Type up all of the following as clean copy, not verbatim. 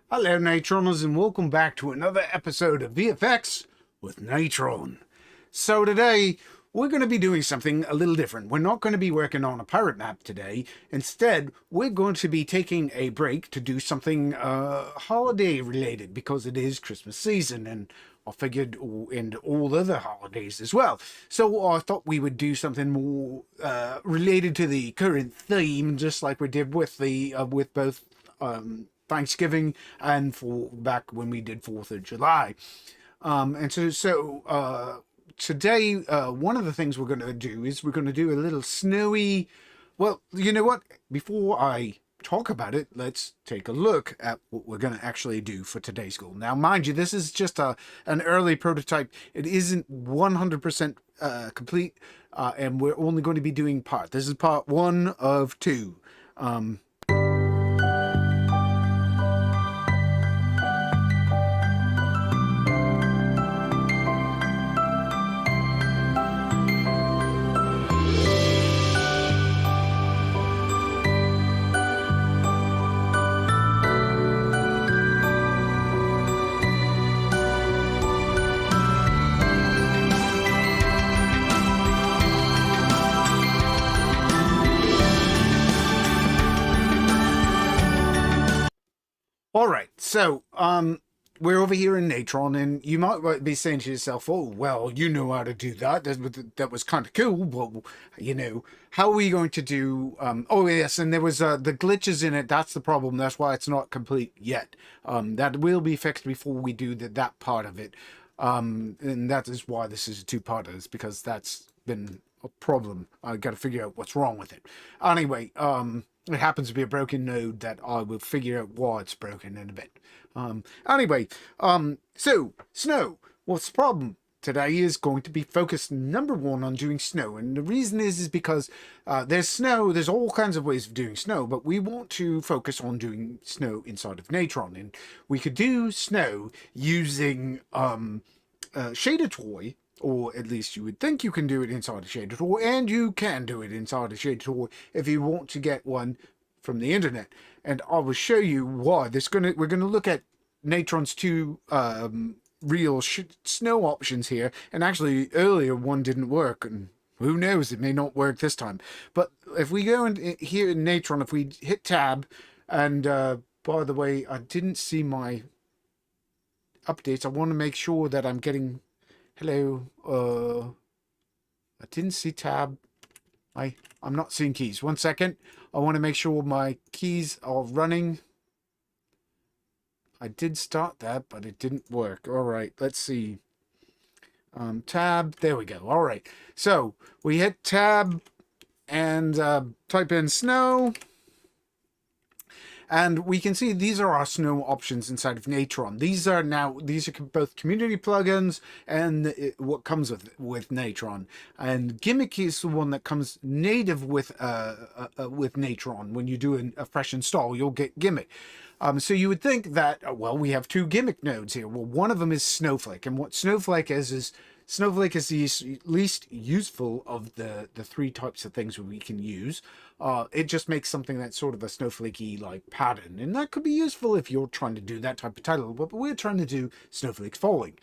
Hello, Natroners, and welcome back to another episode of VFX with Natron. So today, we're going to be doing something a little different. We're not going to be working on a pirate map today. Instead, we're going to be taking a break to do something holiday related, because it is Christmas season, and I figured and all other holidays as well. So I thought we would do something more related to the current theme, just like we did with the with both Thanksgiving and for back when we did 4th of July. Today, one of the things we're going to do is we're going to do a little snowy. Well, you know what? Before I talk about it, let's take a look at what we're going to actually do for today's goal. Now, mind you, this is just an early prototype. It isn't 100% complete, and we're only going to be doing part. This is part 1 of 2. All right, so we're over here in Natron, and you might be saying to yourself, "Oh, well, you know how to do that. That was kind of cool." But how are we going to do? Oh, yes, and there was the glitches in it. That's the problem. That's why it's not complete yet. That will be fixed before we do that part of it. And that is why this is a two-parter, is because that's been a problem. I got to figure out what's wrong with it. Anyway, it happens to be a broken node that I will figure out why it's broken in a bit. So snow. What's the problem? Today is going to be focused number 1 on doing snow, and the reason is because there's snow. There's all kinds of ways of doing snow, but we want to focus on doing snow inside of Natron, and we could do snow using Shadertoy. Or at least you would think you can do it inside a Shadertoy, and you can do it inside a Shadertoy if you want to get one from the internet. And I will show you why. We're gonna look at Natron's 2 real snow options here. And actually, earlier one didn't work, and who knows, it may not work this time. But if we go in here in Natron, if we hit Tab, and by the way, I didn't see my updates. I want to make sure that I'm getting. Hello, I didn't see Tab. I'm not seeing keys. 1 second. I want to make sure my keys are running. I did start that, but it didn't work. All right, let's see. Tab, there we go. All right, so we hit Tab and type in snow. And we can see these are our snow options inside of Natron. These are both community plugins and what comes with Natron. And Gimmick is the one that comes native with Natron. When you do a fresh install, you'll get Gimmick. So you would think that, well, we have 2 Gimmick nodes here. Well, one of them is Snowflake, and what Snowflake is Snowflake is the least useful of the 3 types of things we can use. It just makes something that's sort of a snowflakey like pattern, and that could be useful if you're trying to do that type of title, but we're trying to do snowflakes falling.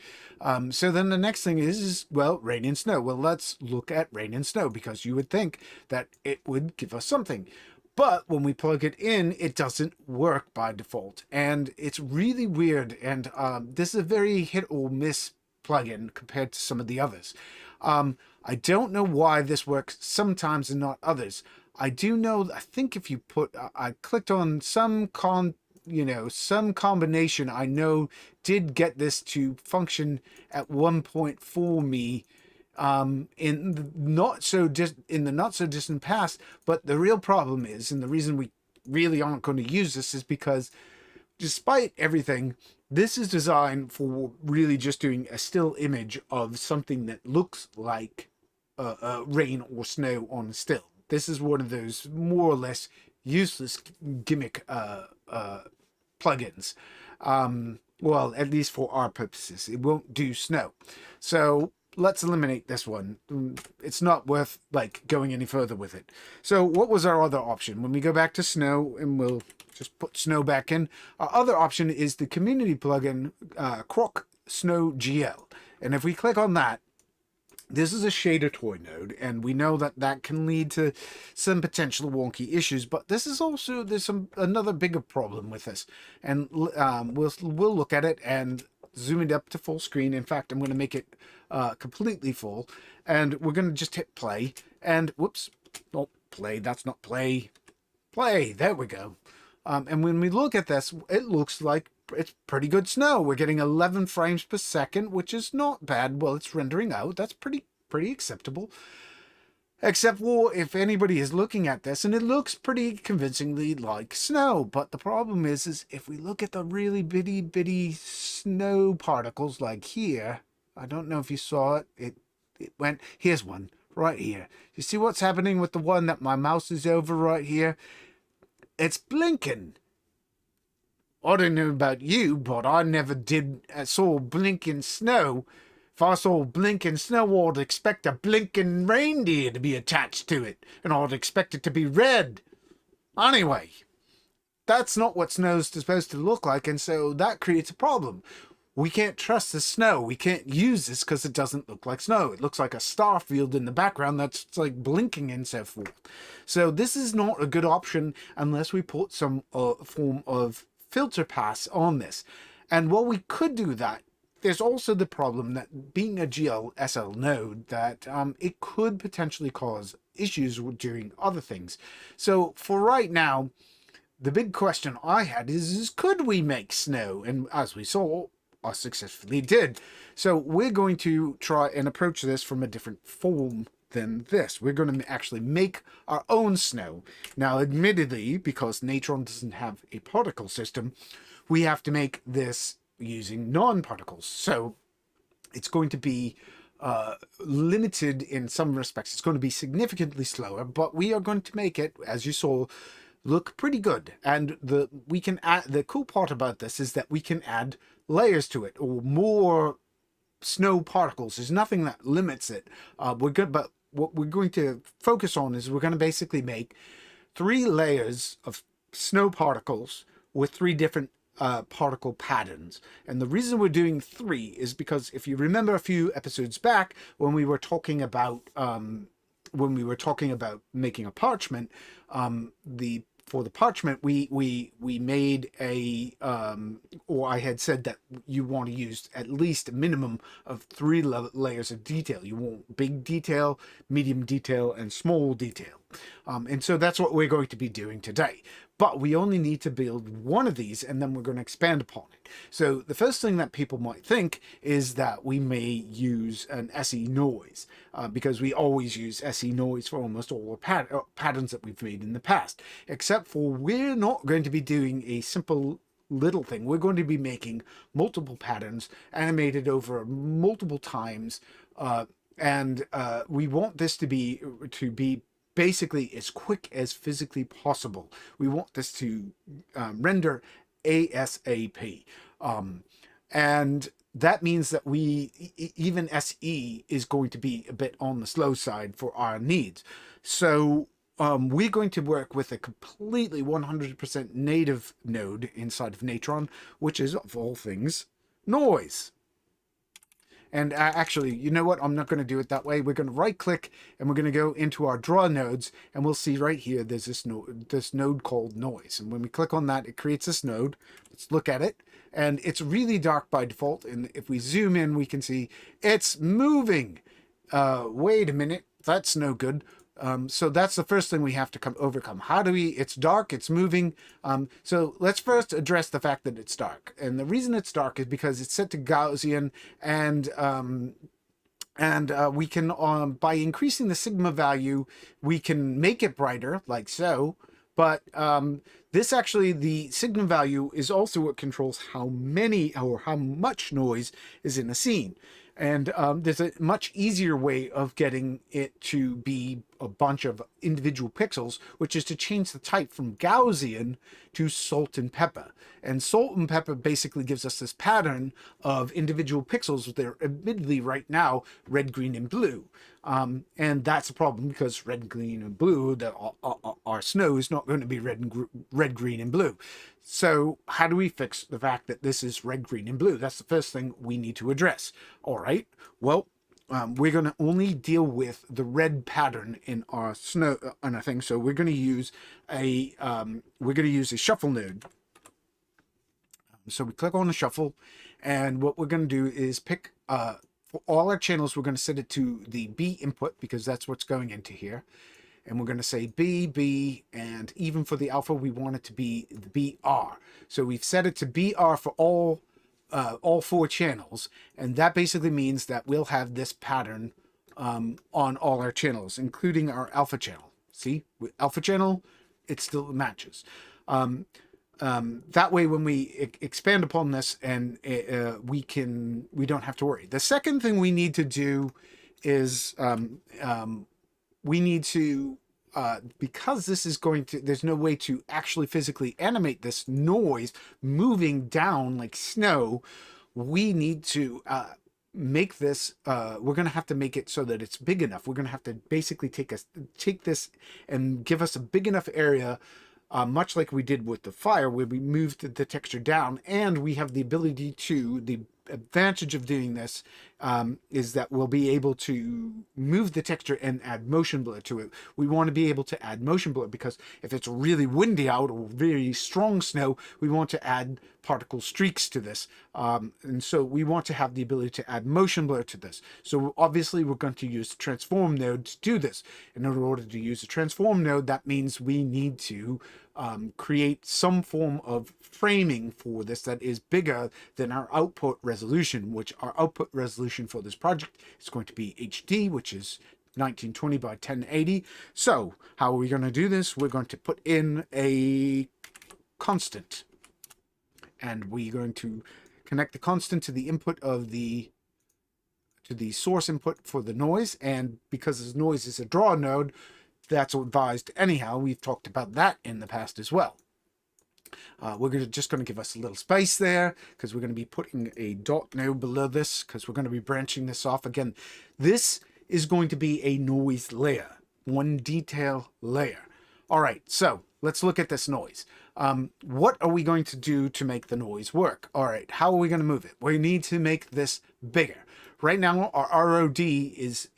So then the next thing is, well, rain and snow. Well, let's look at rain and snow, because you would think that it would give us something. But when we plug it in, it doesn't work by default, and it's really weird, and this is a very hit or miss plugin compared to some of the others. I don't know why this works sometimes and not others. I do know, I think if you put, I clicked on some combination I know did get this to function at one point for me in the not so distant past. But the real problem is, and the reason we really aren't going to use this, is because despite everything, this is designed for really just doing a still image of something that looks like rain or snow on a still. This is one of those more or less useless gimmick plugins. Well, at least for our purposes, it won't do snow. So let's eliminate this one. It's not worth like going any further with it. So what was our other option? When we go back to snow, and we'll just put snow back in, our other option is the community plugin Croc Snow GL. And if we click on that, this is a Shadertoy node, and we know that that can lead to some potential wonky issues. But this is also, there's another bigger problem with this, and we'll look at it and zoom it up to full screen. In fact, I'm going to make it completely full, and we're going to just hit play. And whoops, oh, play. That's not play. Play. There we go. And when we look at this, it looks like it's pretty good snow. We're getting 11 frames per second, which is not bad. Well, it's rendering out. That's pretty acceptable. Except for if anybody is looking at this, and it looks pretty convincingly like snow. But the problem is if we look at the really bitty snow particles like here, I don't know if you saw it. It went, here's one right here. You see what's happening with the one that my mouse is over right here? It's blinking. I don't know about you, but I never saw blinking snow. If I saw blinking snow, I'd expect a blinking reindeer to be attached to it, and I'd expect it to be red. Anyway, that's not what snow's supposed to look like, and so that creates a problem. We can't trust the snow. We can't use this because it doesn't look like snow. It looks like a star field in the background that's like blinking and so forth. So this is not a good option unless we put some form of filter pass on this. And while we could do that, there's also the problem that being a GLSL node, that it could potentially cause issues during other things. So for right now, the big question I had is could we make snow? And as we saw, I successfully did. So we're going to try and approach this from a different form than this. We're going to actually make our own snow. Now, admittedly, because Natron doesn't have a particle system, we have to make this using non-particles. So it's going to be limited in some respects. It's going to be significantly slower, but we are going to make it, as you saw, look pretty good. And we can add, the cool part about this is that we can add layers to it, or more snow particles. There's nothing that limits it. We're good, but what we're going to focus on is we're going to basically make 3 layers of snow particles with 3 different particle patterns. And the reason we're doing 3 is because if you remember a few episodes back when we were talking about making a parchment, for the parchment, we made a, or I had said that you want to use at least a minimum of 3 layers of detail. You want big detail, medium detail, and small detail. And so that's what we're going to be doing today. But we only need to build one of these, and then we're going to expand upon it. So the first thing that people might think is that we may use an SE noise, because we always use SE noise for almost all our patterns that we've made in the past, except for we're not going to be doing a simple little thing. We're going to be making multiple patterns animated over multiple times, and we want this to be basically as quick as physically possible. We want this to render ASAP. And that means that even SE is going to be a bit on the slow side for our needs. So we're going to work with a completely 100% native node inside of Natron, which is, of all things, noise. And actually, you know what? I'm not going to do it that way. We're going to right click and we're going to go into our draw nodes, and we'll see right here there's this node called noise. And when we click on that, it creates this node. Let's look at it. And it's really dark by default. And if we zoom in, we can see it's moving. Wait a minute. That's no good. So that's the first thing we have to overcome. How do we, it's dark, it's moving. So let's first address the fact that it's dark. And the reason it's dark is because it's set to Gaussian, and we can, by increasing the sigma value, we can make it brighter like so. But this actually, the sigma value is also what controls how many or how much noise is in a scene. And there's a much easier way of getting it to be a bunch of individual pixels, which is to change the type from Gaussian to salt and pepper. And salt and pepper basically gives us this pattern of individual pixels. They're admittedly right now red, green, and blue. And that's a problem because red, green, and blue, our snow is not going to be red, green, and blue. So how do we fix the fact that this is red, green, and blue? That's the first thing we need to address. All right, well, we're going to only deal with the red pattern in our snow on our thing. So we're going to use a shuffle node. So we click on the shuffle, and what we're going to do is pick for all our channels. We're going to set it to the B input because that's what's going into here, and we're going to say B, and even for the alpha we want it to be the BR. So we've set it to BR for all 4 channels, and that basically means that we'll have this pattern on all our channels, including our alpha channel. See, with alpha channel, it still matches. That way, when we expand upon this, and we don't have to worry. The second thing we need to do is we need to because this is going to, there's no way to actually physically animate this noise moving down like snow. We need to make this, we're going to have to make it so that it's big enough. We're going to have to basically take this and give us a big enough area, much like we did with the fire, where we moved the texture down, and we have the ability to, the advantage of doing this is that we'll be able to move the texture and add motion blur to it. We want to be able to add motion blur because if it's really windy out or very strong snow, we want to add particle streaks to this. And so we want to have the ability to add motion blur to this. So obviously we're going to use the transform node to do this. In order to use the transform node, that means we need to create some form of framing for this that is bigger than our output resolution, which our output resolution for this project is going to be HD, which is 1920 by 1080. So how are we going to do this? We're going to put in a constant, and we're going to connect the constant to the input of the source input for the noise. And because this noise is a draw node, that's advised anyhow. We've talked about that in the past as well. We're just going to give us a little space there because we're going to be putting a dot node below this because we're going to be branching this off. Again, this is going to be a noise layer, one detail layer. All right, so let's look at this noise. What are we going to do to make the noise work? All right, how are we going to move it? We need to make this bigger. Right now, our ROD is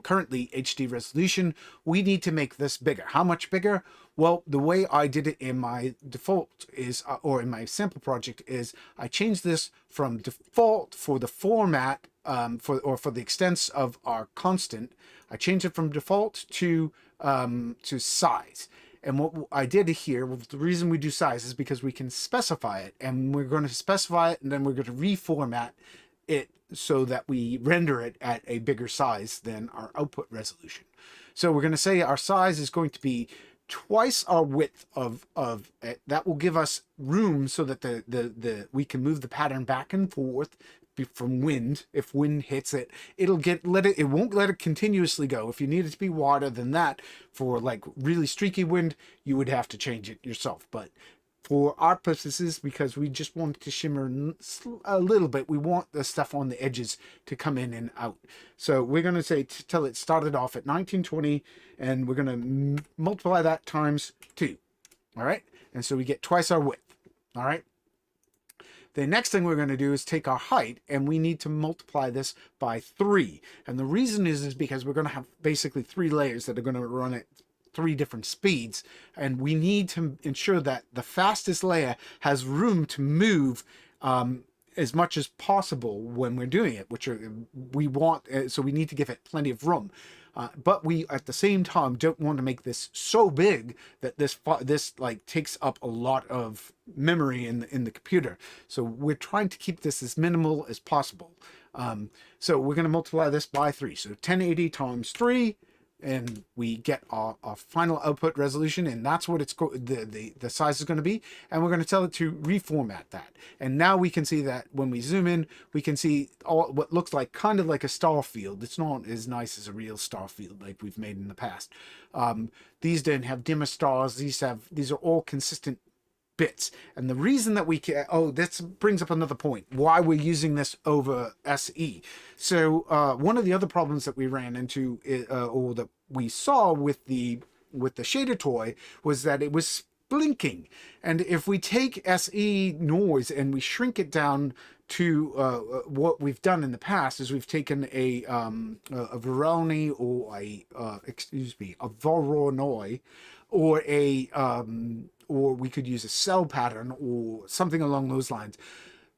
currently HD resolution. We need to make this bigger. How much bigger? Well, the way I did it in my default is, or in my sample project, is I changed this from default for the format for the extents of our constant. I changed it from default to size. And what I did here, well, the reason we do size is because we can specify it, and we're going to specify it, and then we're going to reformat it so that we render it at a bigger size than our output resolution. So we're going to say our size is going to be twice our width of it. That will give us room so that we can move the pattern back and forth from wind. If wind hits it, it won't let it continuously go. If you need it to be wider than that for like really streaky wind, you would have to change it yourself. But for our purposes, because we just want it to shimmer a little bit, we want the stuff on the edges to come in and out. So we're going to say till it started off at 1920, and we're going to multiply that times 2. All right, and so we get twice our width. All right. The next thing we're going to do is take our height, and we need to multiply this by 3. And the reason is because we're going to have basically 3 layers that are going to run at 3 different speeds, and we need to ensure that the fastest layer has room to move as much as possible when we're doing it, which we want. So we need to give it plenty of room. But we, at the same time, don't want to make this so big that this like takes up a lot of memory in the computer. So we're trying to keep this as minimal as possible. So we're going to multiply this by 3. So 1080 times 3 and we get our final output resolution, and that's what the size is going to be, and we're going to tell it to reformat that. And now we can see that when we zoom in, we can see all what looks like kind of like a star field. It's not as nice as a real star field like we've made in the past. These don't have dimmer stars. These are all consistent bits. And the reason that we can, this brings up another point, why we're using this over SE. So one of the other problems that we ran into, or that we saw with the Shadertoy, was that it was blinking. And if we take SE noise and we shrink it down to what we've done in the past, is we've taken a Voronoi, or a Voronoi, or we could use a cell pattern or something along those lines.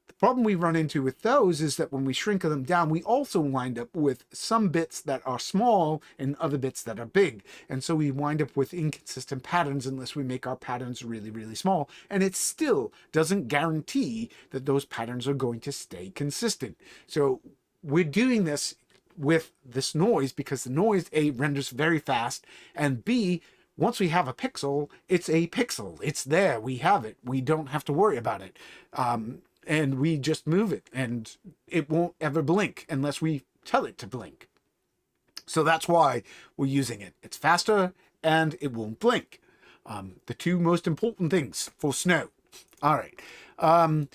The problem we run into with those is that when we shrink them down, we also wind up with some bits that are small and other bits that are big. And so we wind up with inconsistent patterns unless we make our patterns really, really small. And it still doesn't guarantee that those patterns are going to stay consistent. So we're doing this with this noise because the noise, A, renders very fast, and B, once we have a pixel, it's a pixel. It's there. We have it. We don't have to worry about it. And we just move it, and it won't ever blink unless we tell it to blink. So that's why we're using it. It's faster, and it won't blink. The two most important things for snow. All right. We're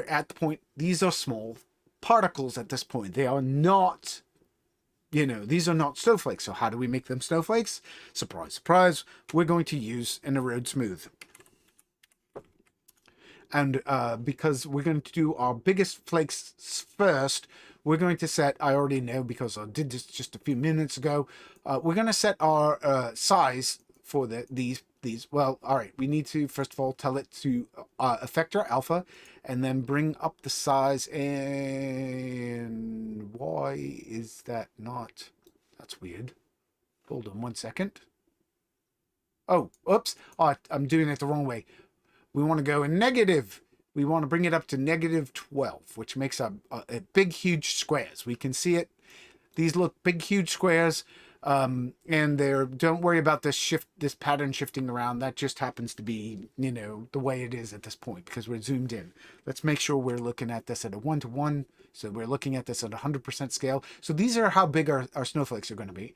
at the point. These are small particles at this point. They are not, these are not snowflakes. So how do we make them snowflakes? Surprise, surprise. We're going to use an erode smooth. And because we're going to do our biggest flakes first, we're going to set, I already know because I did this just a few minutes ago, we're going to set our size for these. Well, all right, we need to, first of all, tell it to effector alpha, and then bring up the size. And why is that not? That's weird. Hold on 1 second. Oh, oops. Oh, I'm doing it the wrong way. We want to go in negative. We want to bring it up to -12, which makes a big, huge squares. We can see it. These look big, huge squares. And don't worry about this pattern shifting around. That just happens to be, the way it is at this point because we're zoomed in. Let's make sure we're looking at this at a 1:1. So we're looking at this at 100% scale. So these are how big our snowflakes are going to be.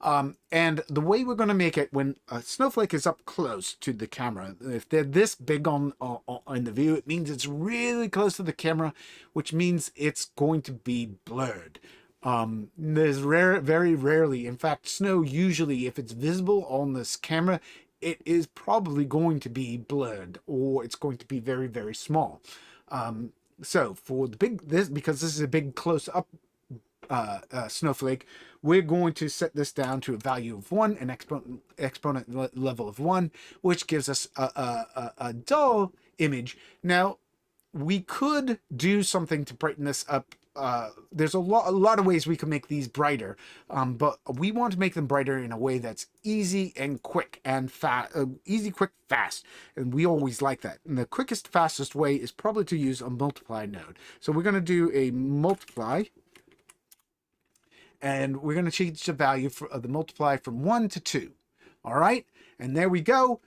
And the way we're going to make it, when a snowflake is up close to the camera, if they're this big in the view, it means it's really close to the camera, which means it's going to be blurred. There's very rarely, in fact, snow usually, if it's visible on this camera, it is probably going to be blurred, or it's going to be very, very small. So for because this is a big close-up snowflake, we're going to set this down to a value of 1, an exponent level of 1, which gives us a dull image. Now, we could do something to brighten this up. There's a lot of ways we can make these brighter, but we want to make them brighter in a way that's easy and quick and fast. Easy, quick, fast, and we always like that. And the quickest, fastest way is probably to use a multiply node. So we're going to do a multiply, and we're going to change the value of the multiply from 1 to 2. All right, and there we go.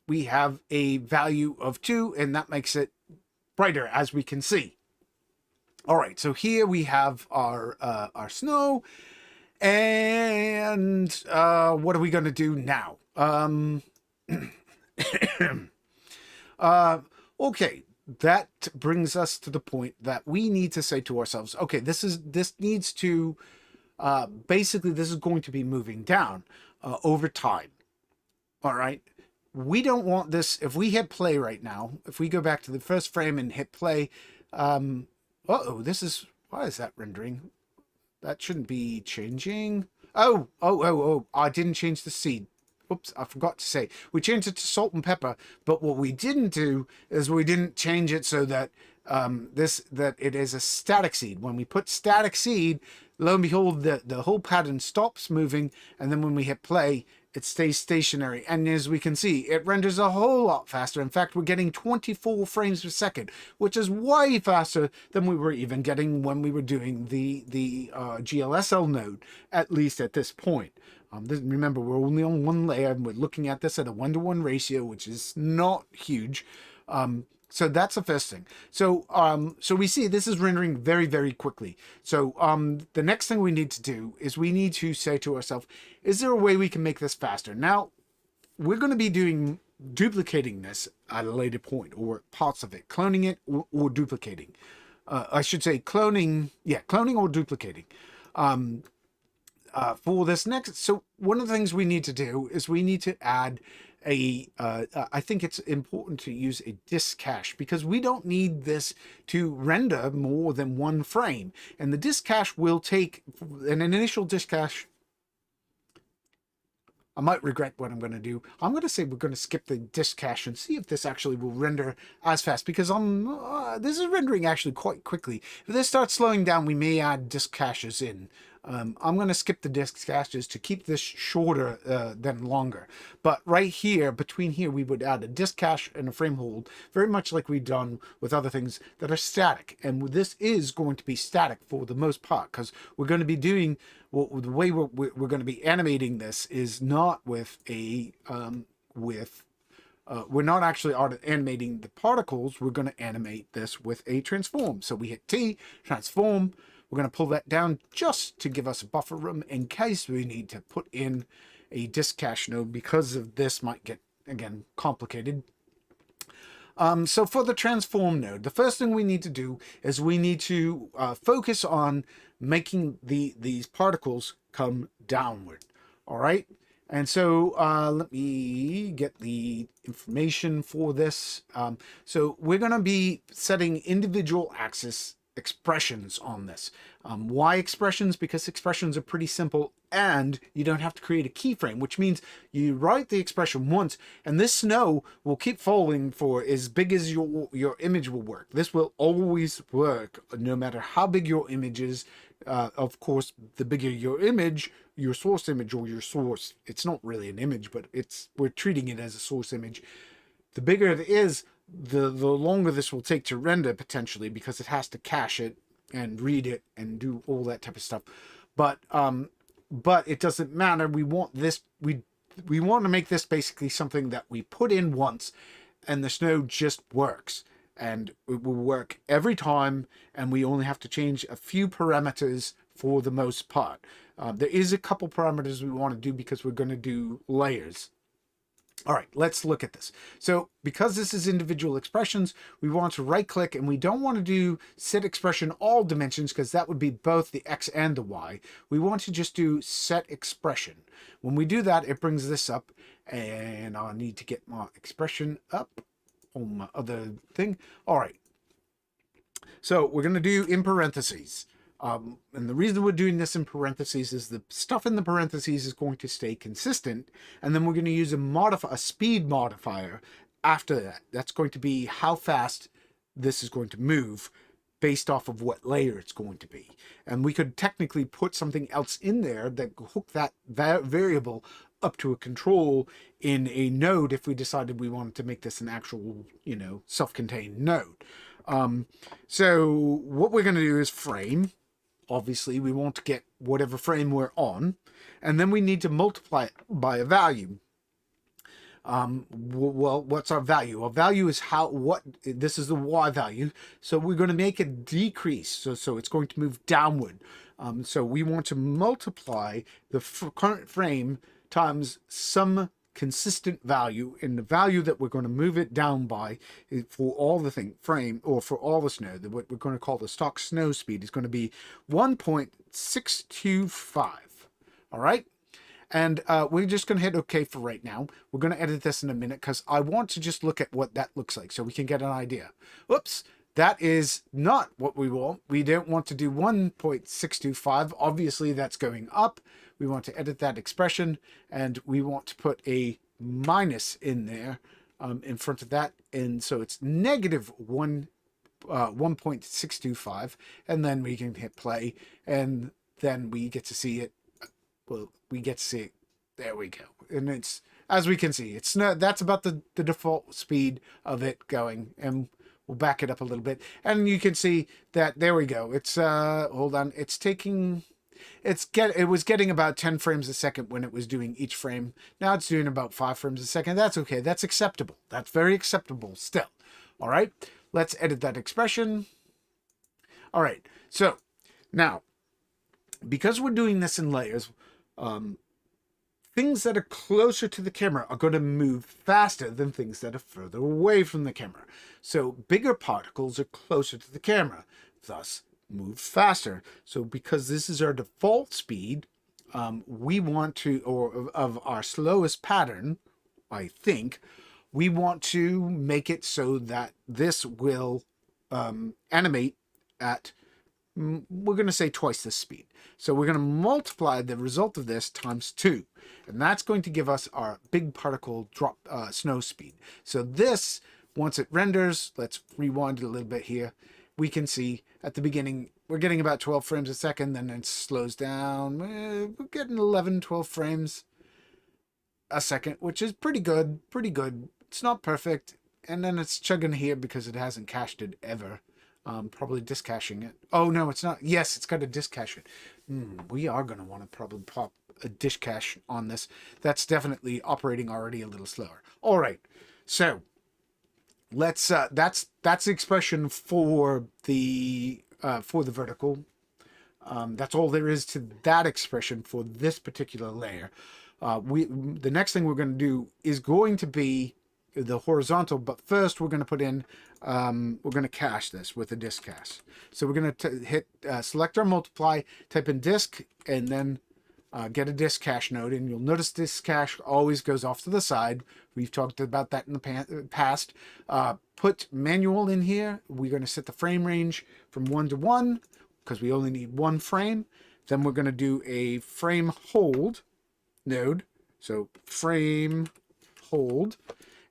We have a value of 2, and that makes it brighter, as we can see. All right, so here we have our snow, and what are we going to do now? Okay, that brings us to the point that we need to say to ourselves, okay, this needs to basically, this is going to be moving down over time. All right, we don't want this. If we hit play right now, if we go back to the first frame and hit play, why is that rendering? That shouldn't be changing. Oh, I didn't change the seed. Oops, I forgot to say. We changed it to salt and pepper, but what we didn't do is we didn't change it so that that it is a static seed. When we put static seed, lo and behold, the whole pattern stops moving, and then when we hit play, it stays stationary. And as we can see, it renders a whole lot faster. In fact, we're getting 24 frames per second, which is way faster than we were even getting when we were doing the GLSL node, at least at this point. Remember, we're only on one layer, and we're looking at this at a 1-to-1 ratio, which is not huge. So that's the first thing. So so we see this is rendering very, very quickly. So the next thing we need to do is we need to say to ourselves, is there a way we can make this faster? Now, we're going to be duplicating this at a later point, or parts of it, cloning it or duplicating. I should say cloning or duplicating. For this next, so one of the things we need to do is we need to add I think it's important to use a disk cache, because we don't need this to render more than one frame. And the disk cache will take an initial disk cache. I might regret what I'm going to do. I'm going to say we're going to skip the disk cache and see if this actually will render as fast, because this is rendering actually quite quickly. If this starts slowing down, we may add disk caches in. I'm going to skip the disk caches to keep this shorter than longer. But right here, between here, we would add a disk cache and a frame hold, very much like we've done with other things that are static. And this is going to be static for the most part, because we're going to be doing, well, the way we're going to be animating this is not with a, we're not actually animating the particles. We're going to animate this with a transform. So we hit T, transform. We're going to pull that down just to give us a buffer room in case we need to put in a disk cache node, because of this might get, again, complicated. So for the transform node, the first thing we need to do is we need to focus on making these particles come downward. All right. And so let me get the information for this. So we're going to be setting individual axis expressions on this. Why expressions? Because expressions are pretty simple, and you don't have to create a keyframe, which means you write the expression once, and this snow will keep falling for as big as your image will work. This will always work, no matter how big your image is. Of course, the bigger your image, your source image, or your source, it's not really an image, but we're treating it as a source image. The bigger it is, the longer this will take to render, potentially, because it has to cache it and read it and do all that type of stuff. But it doesn't matter. We want this, we want to make this basically something that we put in once, and the snow just works, and it will work every time, and we only have to change a few parameters for the most part. There is a couple parameters we want to do because we're going to do layers. All right, let's look at this. So because this is individual expressions, we want to right click, and we don't want to do set expression all dimensions, because that would be both the X and the Y. We want to just do set expression. When we do that, it brings this up, and I need to get my expression up on my other thing. All right. So we're going to do in parentheses. And the reason we're doing this in parentheses is the stuff in the parentheses is going to stay consistent. And then we're going to use a speed modifier after that. That's going to be how fast this is going to move based off of what layer it's going to be. And we could technically put something else in there that hook that variable up to a control in a node if we decided we wanted to make this an actual, self-contained node. So what we're going to do is frame. Obviously, we want to get whatever frame we're on, and then we need to multiply it by a value. Well, what's our value? Our value is this is the Y value. So we're going to make a decrease. So it's going to move downward. So we want to multiply the current frame times some consistent value, and the value that we're going to move it down by for all the frame, or for all the snow, what we're going to call the stock snow speed, is going to be 1.625. All right. And we're just going to hit OK for right now. We're going to edit this in a minute, because I want to just look at what that looks like so we can get an idea. Whoops. That is not what we want. We don't want to do 1.625. Obviously, that's going up. We want to edit that expression, and we want to put a minus in there in front of that. And so it's negative 1.625. And then we can hit play, and then we get to see it. Well, we get to see it There we go. And it's, as we can see, it's not, that's about the default speed of it going. And we'll back it up a little bit. And you can see that, there we go. It's, hold on, it's taking, it was getting about 10 frames a second when it was doing each frame. Now it's doing about 5 frames a second. That's okay. That's acceptable. That's very acceptable still. All right. Let's edit that expression. All right. So now, because we're doing this in layers, things that are closer to the camera are going to move faster than things that are further away from the camera. So bigger particles are closer to the camera, thus move faster. So because this is our default speed, we want to, or of our slowest pattern, I think, we want to make it so that this will animate at, we're going to say twice the speed. So we're going to multiply the result of this times 2. And that's going to give us our big particle drop snow speed. So this, once it renders, let's rewind it a little bit here. We can see at the beginning, we're getting about 12 frames a second. Then it slows down. We're getting 11, 12 frames a second, which is pretty good. Pretty good. It's not perfect. And then it's chugging here because it hasn't cached it ever. Probably discaching it. Oh, no, it's not. Yes, it's got to discache it. We are going to want to probably pop a dish cache on this. That's definitely operating already a little slower. All right. So let's, that's the expression for the vertical. That's all there is to that expression for this particular layer. The next thing we're going to do is going to be the horizontal, but first we're going to put in, we're going to cache this with a disk cache. So we're going to hit select our multiply, type in disk, and then get a disk cache node. And you'll notice disk cache always goes off to the side. We've talked about that in the past. Put manual in here. We're going to set the frame range from 1 to 1 because we only need 1 frame. Then we're going to do a frame hold node. So frame hold.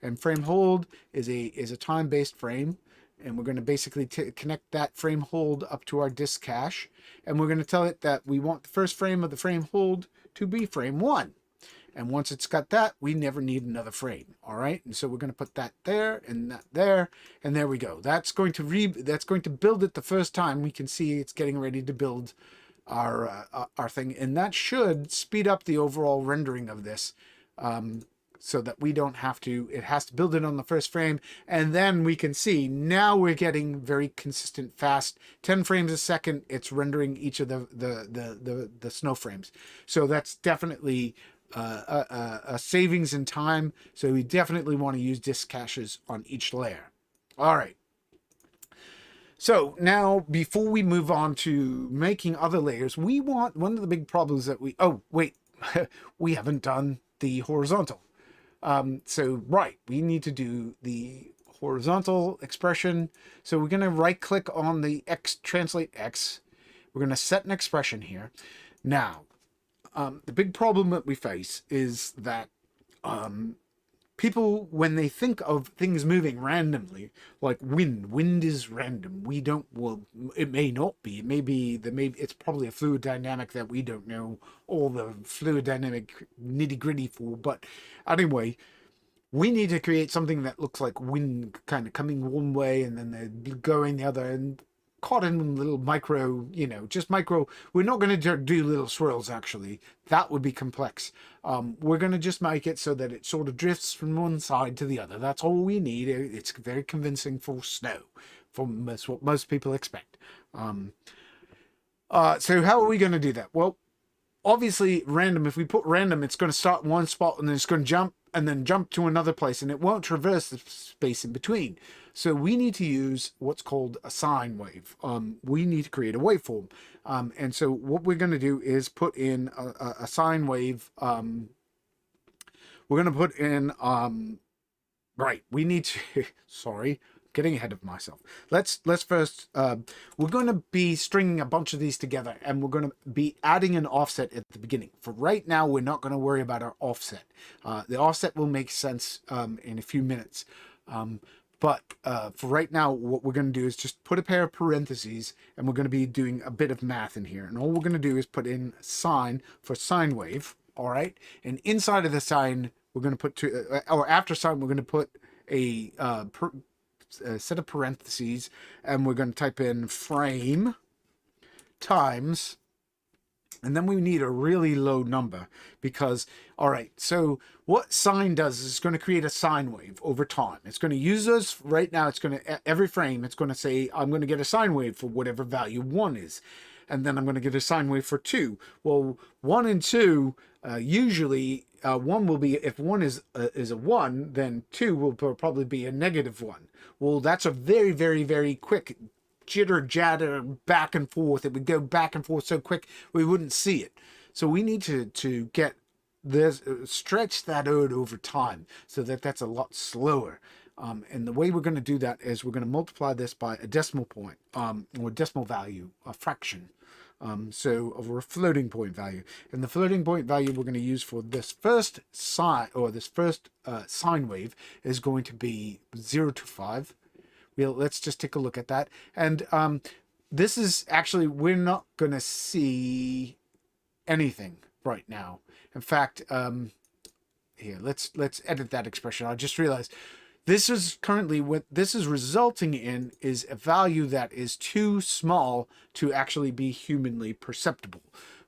And frame hold is a time-based frame, and we're going to basically connect that frame hold up to our disk cache, and we're going to tell it that we want the first frame of the frame hold to be frame 1. And once it's got that, we never need another frame. All right, and so we're going to put that there and that there, and there we go. That's going to build it the first time. We can see it's getting ready to build our thing, and that should speed up the overall rendering of this. So that we don't have to, it has to build it on the first frame, and then we can see now we're getting very consistent, fast, 10 frames a second. It's rendering each of the snow frames. So that's definitely a savings in time. So we definitely want to use disk caches on each layer. All right. So now, before we move on to making other layers, we want, one of the big problems that we, oh wait, we haven't done the horizontal. So right, we need to do the horizontal expression. So we're going to right click on the X, translate X. We're going to set an expression here. Now, the big problem that we face is that, people, when they think of things moving randomly, like wind is random. We don't, well, it may not be. It may be, it's probably a fluid dynamic that we don't know all the fluid dynamic nitty gritty for. But anyway, we need to create something that looks like wind kind of coming one way and then they're going the other, and caught in little micro, just micro. We're not going to do little swirls, actually. That would be complex. We're going to just make it so that it sort of drifts from one side to the other. That's all we need. It's very convincing for snow, that's what most people expect. So how are we going to do that? Well, obviously random. If we put random, it's going to start in one spot and then it's going to jump and then jump to another place, and it won't traverse the space in between. So we need to use what's called a sine wave. We need to create a waveform. And so what we're going to do is put in a sine wave. We're going to put in, right, we need to, sorry, getting ahead of myself. Let's first, we're going to be stringing a bunch of these together, and we're going to be adding an offset at the beginning. For right now, we're not going to worry about our offset. The offset will make sense in a few minutes. But for right now, what we're going to do is just put a pair of parentheses, and we're going to be doing a bit of math in here. And all we're going to do is put in sine for sine wave, all right? And inside of the sign, we're going to put or after sign, we're going to put a set of parentheses, and we're going to type in frame times, and then we need a really low number because, all right, so what sine does is it's going to create a sine wave over time. It's going to use us right now. It's going to, every frame, it's going to say, I'm going to get a sine wave for whatever value 1 is. And then I'm going to get a sine wave for 2. Well, 1 and 2, usually 1 will be, if 1 is a 1, then 2 will probably be a -1. Well, that's a very, very, very quick jitter jatter back and forth. It would go back and forth so quick we wouldn't see it. So we need to get this, stretch that out over time so that that's a lot slower. And the way we're going to do that is we're going to multiply this by a decimal point, or decimal value, a fraction. So over a floating point value. And the floating point value we're going to use for this first sine, or this first sine wave, is going to be 0 to 5. Let's just take a look at that. And this is actually, we're not going to see anything right now. In fact, here, let's edit that expression. I just realized this is currently what this is resulting in is a value that is too small to actually be humanly perceptible.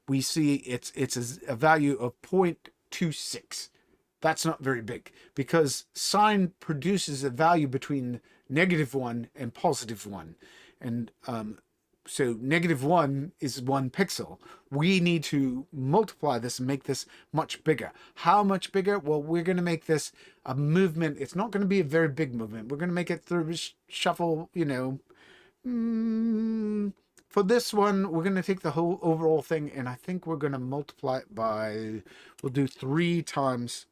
We see it's a value of 0.26. That's not very big because sine produces a value between -1 and +1. And so -1 is 1 pixel. We need to multiply this and make this much bigger. How much bigger? Well, we're going to make this a movement. It's not going to be a very big movement. We're going to make it through shuffle, you know. For this one, we're going to take the whole overall thing, and I think we're going to multiply it by, we'll do 3 times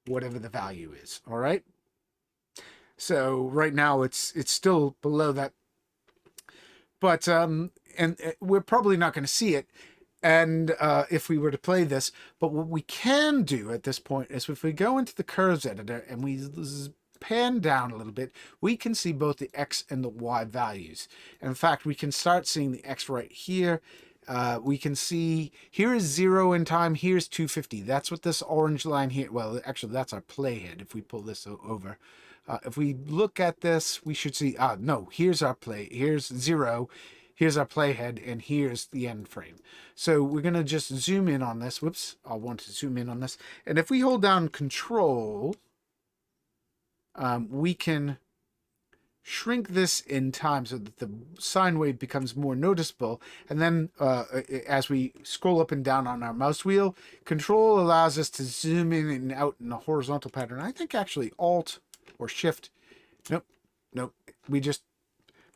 whatever the value is. All right. So right now it's still below that, but and we're probably not going to see it. And if we were to play this, but what we can do at this point is if we go into the curves editor and we pan down a little bit, we can see both the X and the Y values. And in fact, we can start seeing the X right here. We can see here is 0 in time, here's 250. That's what this orange line here, well, actually that's our playhead if we pull this over. If we look at this, we should see, no, here's our play, here's 0, here's our playhead, and here's the end frame. So we're going to just zoom in on this. Whoops, I want to zoom in on this. And if we hold down Control, we can shrink this in time so that the sine wave becomes more noticeable. And then as we scroll up and down on our mouse wheel, Control allows us to zoom in and out in a horizontal pattern. I think actually Alt or Shift. Nope. We just,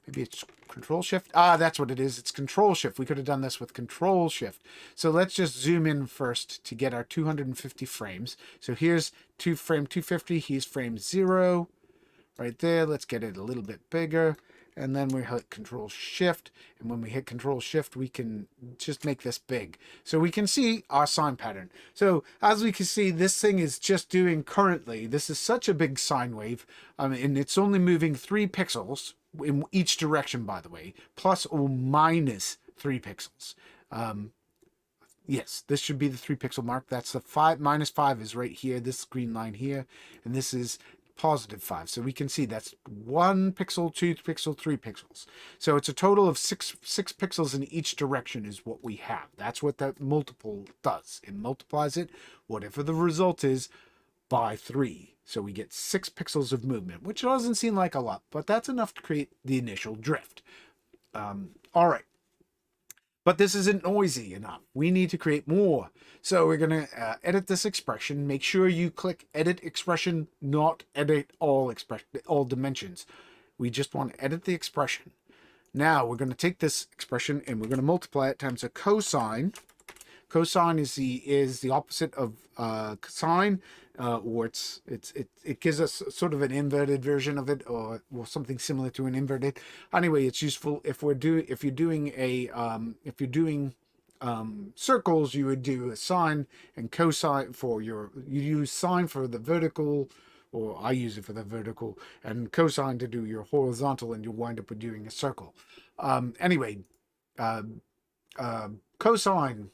maybe it's Control Shift. That's what it is. It's Control Shift. We could have done this with Control Shift. So let's just zoom in first to get our 250 frames. So here's frame 250. Here's frame 0. Right there. Let's get it a little bit bigger. And then we hit Control Shift. And when we hit Control Shift, we can just make this big. So we can see our sine pattern. So as we can see, this thing is just doing currently, this is such a big sine wave. And it's only moving 3 pixels in each direction, by the way, plus or minus 3 pixels. Yes, this should be the 3 pixel mark. That's the -5 is right here, this green line here. And this is +5. So we can see that's 1 pixel, 2 pixel, 3 pixels. So it's a total of 6 pixels in each direction is what we have. That's what that multiple does. It multiplies it, whatever the result is, by 3. So we get 6 pixels of movement, which doesn't seem like a lot, but that's enough to create the initial drift. All right. But this isn't noisy enough. We need to create more. So we're going to edit this expression. Make sure you click Edit Expression, not Edit all dimensions. We just want to edit the expression. Now we're going to take this expression and we're going to multiply it times a cosine. Cosine is the opposite of sine, or it gives us sort of an inverted version of it, or something similar to an inverted. Anyway, it's useful if you're doing circles. You would do a sine and cosine for you use sine for the vertical, or I use it for the vertical, and cosine to do your horizontal, and you wind up with doing a circle. Anyway, cosine.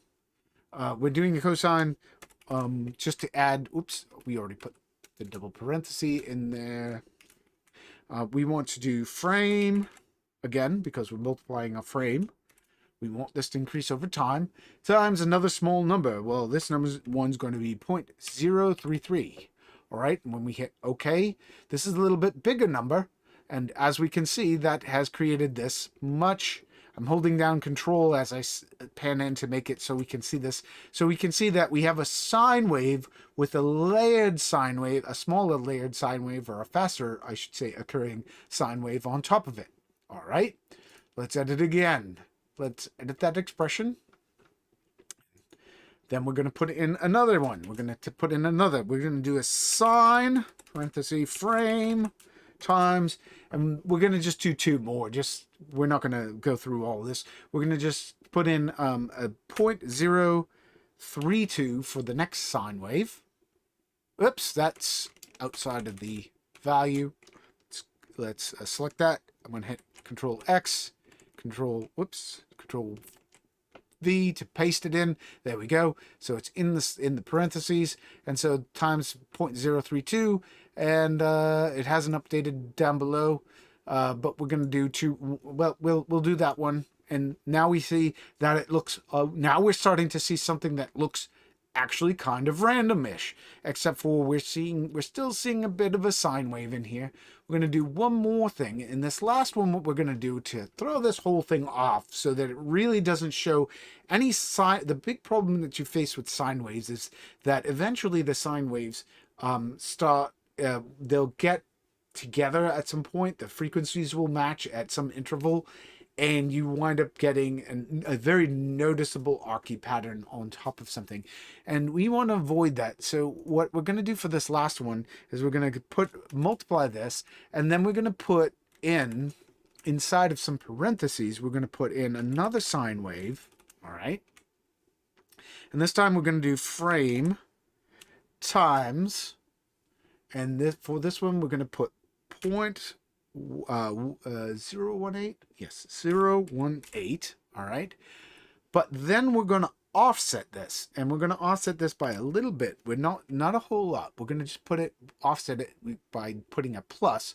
We're doing a cosine. just to add, oops, we already put the double parenthesis in there. We want to do frame again because we're multiplying a frame. We want this to increase over time times another small number. Well, this one's going to be 0.033. All right, and when we hit OK, this is a little bit bigger number. And as we can see, that has created this much. I'm holding down Control as I pan in to make it so we can see this. So we can see that we have a sine wave with a layered sine wave, a smaller layered sine wave, or a faster, I should say, occurring sine wave on top of it. All right, let's edit again. Let's edit that expression. Then we're going to put in another one. We're going to put in another. We're going to do a sine, parenthesis, frame, times, and we're going to just do two more. We're not going to go through all of this. We're going to just put in a 0.032 for the next sine wave. Oops, that's outside of the value. Let's select that. I'm going to hit Control X. Control V to paste it in. There we go. So it's in the parentheses, and so times 0.032, and it hasn't updated down below, but we're going to do two. Well, we'll do that one, and now we see that it looks. Now we're starting to see something that looks actually kind of randomish, except for we're still seeing a bit of a sine wave in here. We're going to do one more thing. In this last one, what we're going to do to throw this whole thing off so that it really doesn't show any sine. The big problem that you face with sine waves is that eventually the sine waves they'll get together at some point. The frequencies will match at some interval, and you wind up getting a very noticeable archy pattern on top of something. And we want to avoid that. So what we're going to do for this last one is we're going to multiply this, and then we're going to put inside of some parentheses, we're going to put in another sine wave. All right. And this time we're going to do frame times, and for this one, we're going to put 0.018. Yes, 0.018. All right. But then we're going to offset this, and we're going to offset this by a little bit. We're not a whole lot. We're going to just offset it by putting a +5.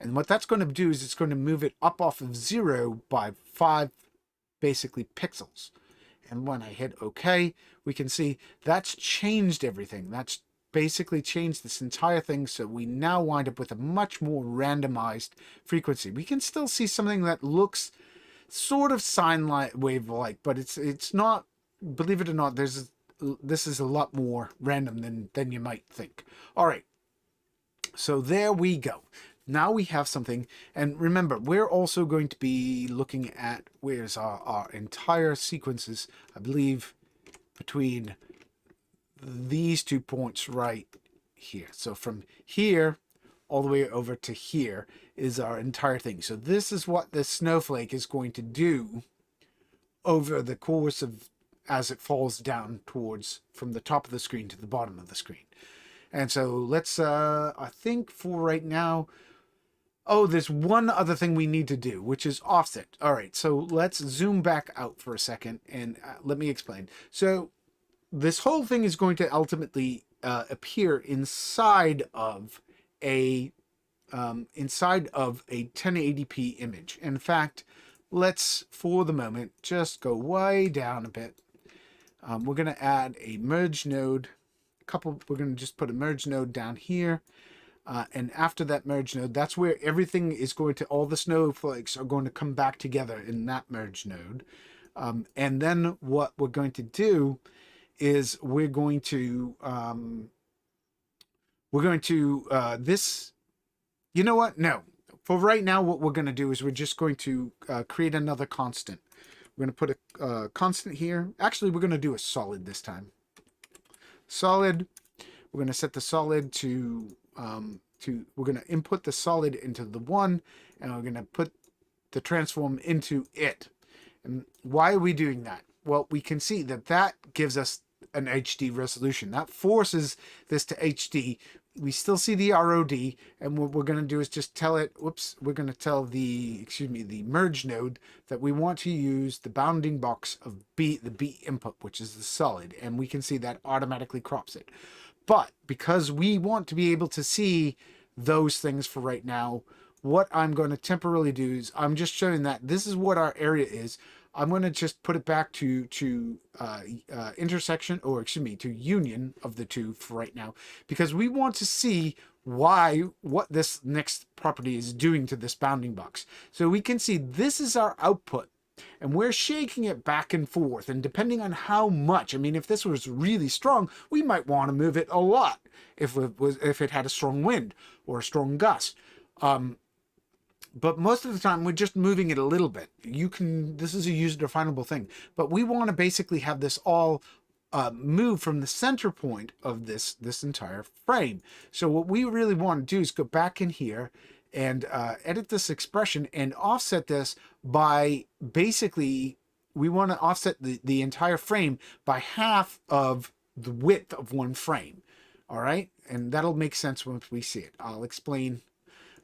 And what that's going to do is it's going to move it up off of 0 by 5, basically, pixels. And when I hit OK, we can see that's changed everything. That's basically changed this entire thing, so we now wind up with a much more randomized frequency. We can still see something that looks sort of sine wave like, but it's not. Believe it or not, this is a lot more random than you might think. All right, so there we go. Now we have something, and remember, we're also going to be looking at where's our entire sequences. I believe between these 2 points right here. So from here all the way over to here is our entire thing. So this is what the snowflake is going to do over the course of as it falls down towards from the top of the screen to the bottom of the screen. And so let's I think for right now, there's one other thing we need to do, which is offset. All right, so let's zoom back out for a second and let me explain. So this whole thing is going to ultimately appear inside of a 1080p image. In fact, let's for the moment just go way down a bit. We're going to add a merge node. We're going to just put a merge node down here. And after that merge node, that's where everything is going to, all the snowflakes are going to come back together in that merge node. And then what we're going to do is we're going to this, you know what? No, for right now, what we're going to do is we're just going to create another constant. We're going to put a constant here. Actually, we're going to do a solid this time. Solid. We're going to set the solid to we're going to input the solid into the 1, and we're going to put the transform into it. And why are we doing that? Well, we can see that gives us an HD resolution. That forces this to HD we still see the ROD, and what we're going to do is just tell it, whoops, we're going to tell the, excuse me, the merge node that we want to use the bounding box of the B input, which is the solid, and we can see that automatically crops it. But because we want to be able to see those things for right now, what I'm going to temporarily do is I'm just showing that this is what our area is. I'm going to just put it back to intersection, or excuse me, to union of the two for right now, because we want to see what this next property is doing to this bounding box. So we can see this is our output, and we're shaking it back and forth. And depending on how much, I mean, if this was really strong, we might want to move it a lot if it had a strong wind or a strong gust. But most of the time, we're just moving it a little bit. This is a user-definable thing. But we want to basically have this all move from the center point of this entire frame. So what we really want to do is go back in here and edit this expression and offset this by basically, we want to offset the entire frame by half of the width of one frame. All right? And that'll make sense once we see it. I'll explain.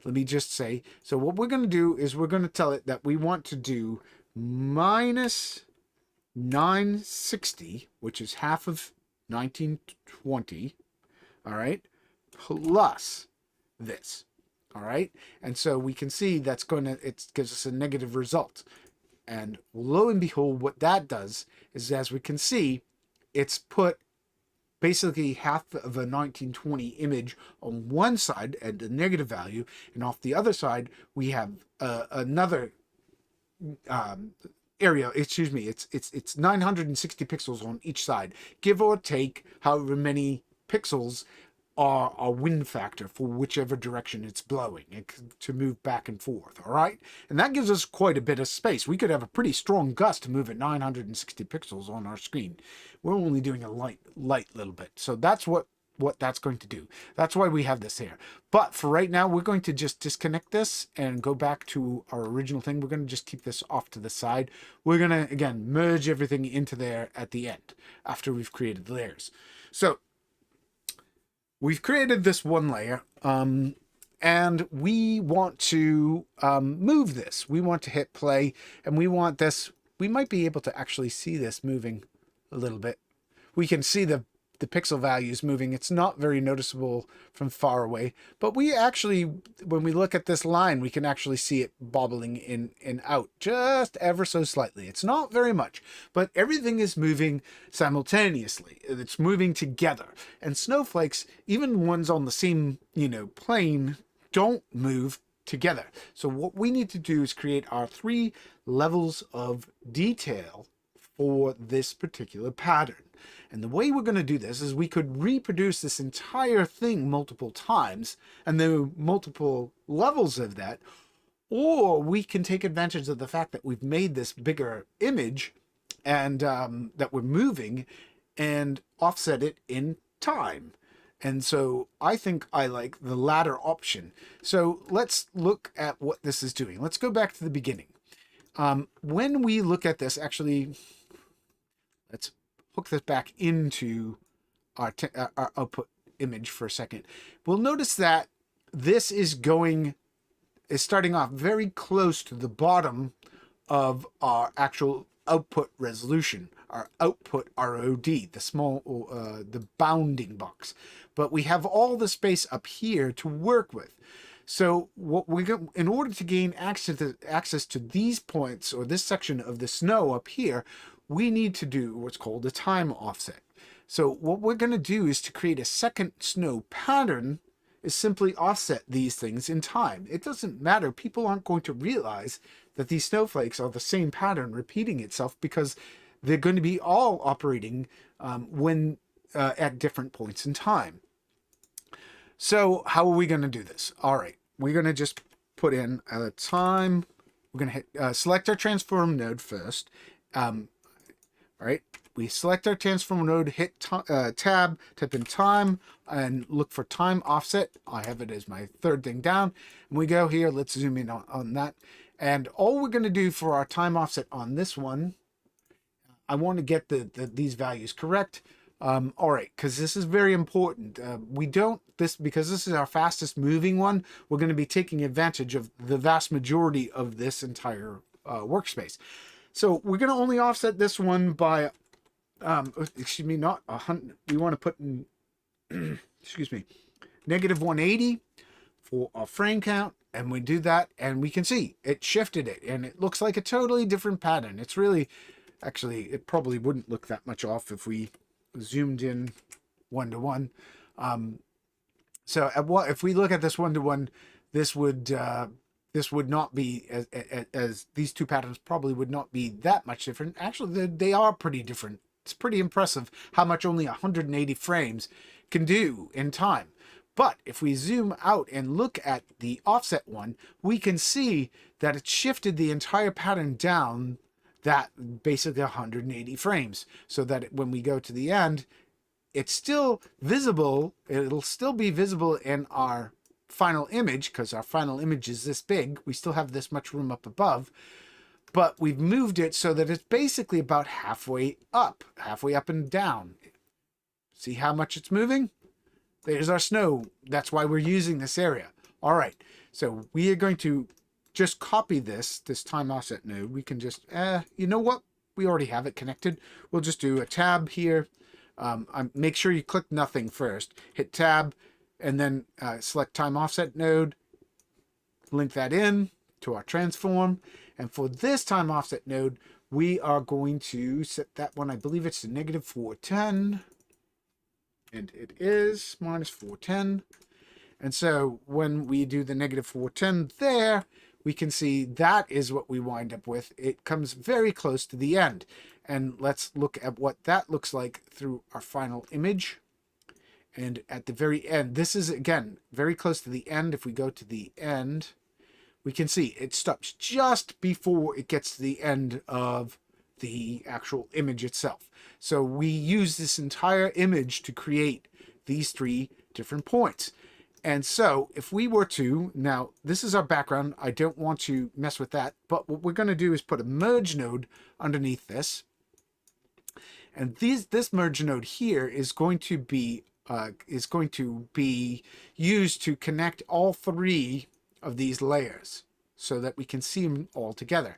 Let me just say, so what we're going to do is we're going to tell it that we want to do minus 960, which is half of 1920, all right, plus this, all right? And so we can see that's going to, it gives us a negative result. And lo and behold, what that does is, as we can see, it's put basically half of a 1920 image on one side at a negative value, and off the other side we have another area. Excuse me, it's 960 pixels on each side, give or take however many pixels are a wind factor for whichever direction it's blowing to move back and forth. All right, and that gives us quite a bit of space. We could have a pretty strong gust to move at 960 pixels on our screen. We're only doing a light little bit, so that's what that's going to do. That's why we have this here. But for right now, we're going to just disconnect this and go back to our original thing. We're going to just keep this off to the side. We're going to, again, merge everything into there at the end after we've created the layers. So we've created this one layer, and we want to move this. We want to hit play, and we want this. We might be able to actually see this moving a little bit. We can see the pixel values moving. It's not very noticeable from far away, but we actually, when we look at this line, we can actually see it bobbling in and out just ever so slightly. It's not very much, but everything is moving simultaneously. It's moving together. And snowflakes, even ones on the same, plane, don't move together. So what we need to do is create our 3 levels of detail for this particular pattern. And the way we're going to do this is we could reproduce this entire thing multiple times, and there are multiple levels of that, or we can take advantage of the fact that we've made this bigger image and that we're moving and offset it in time. And so I think I like the latter option. So let's look at what this is doing. Let's go back to the beginning. When we look at this, actually, let's hook this back into our output image for a second. We'll notice that this is starting off very close to the bottom of our actual output resolution, our output ROD, the bounding box. But we have all the space up here to work with. So what in order to gain access to these points, or this section of the snow up here, we need to do what's called a time offset. So what we're going to do is to create a second snow pattern is simply offset these things in time. It doesn't matter. People aren't going to realize that these snowflakes are the same pattern repeating itself, because they're going to be all operating at different points in time. So how are we going to do this? All right, we're going to just put in a time. We're going to hit select our transform node first. All right, we select our transform node, hit tab, type in time, and look for time offset. I have it as my 3rd thing down. And we go here, let's zoom in on that. And all we're going to do for our time offset on this one, I want to get these values correct. All right, because this is very important. Because this is our fastest moving one, we're going to be taking advantage of the vast majority of this entire workspace. So we're going to only offset this one by, excuse me, not 100. We want to put in, excuse me, negative 180 for our frame count. And we do that, and we can see it shifted it, and it looks like a totally different pattern. It's really, actually, it probably wouldn't look that much off if we zoomed in 1-to-1. So if we look at this 1-to-1, this would not be as these two patterns probably would not be that much different. Actually, they are pretty different. It's pretty impressive how much only 180 frames can do in time. But if we zoom out and look at the offset one, we can see that it shifted the entire pattern down that basically 180 frames, so that when we go to the end, it's still visible. It'll still be visible in our final image, because our final image is this big. We still have this much room up above, but we've moved it so that it's basically about halfway up and down. See how much it's moving? There's our snow. That's why we're using this area. All right, so we are going to just copy this time offset node. We can just, you know what? We already have it connected. We'll just do a tab here. Make sure you click nothing first. Hit tab, and then select time offset node. Link that in to our transform. And for this time offset node, we are going to set that one, I believe it's to negative 410. And it is minus 410. And so when we do the negative 410 there, we can see that is what we wind up with. It comes very close to the end. And let's look at what that looks like through our final image. And at the very end, this is, again, very close to the end. If we go to the end, we can see it stops just before it gets to the end of the actual image itself. So we use this entire image to create these three different points. And so if we were to, now this is our background, I don't want to mess with that, but what we're going to do is put a merge node underneath this. And this merge node here is going to be used to connect all three of these layers so that we can see them all together.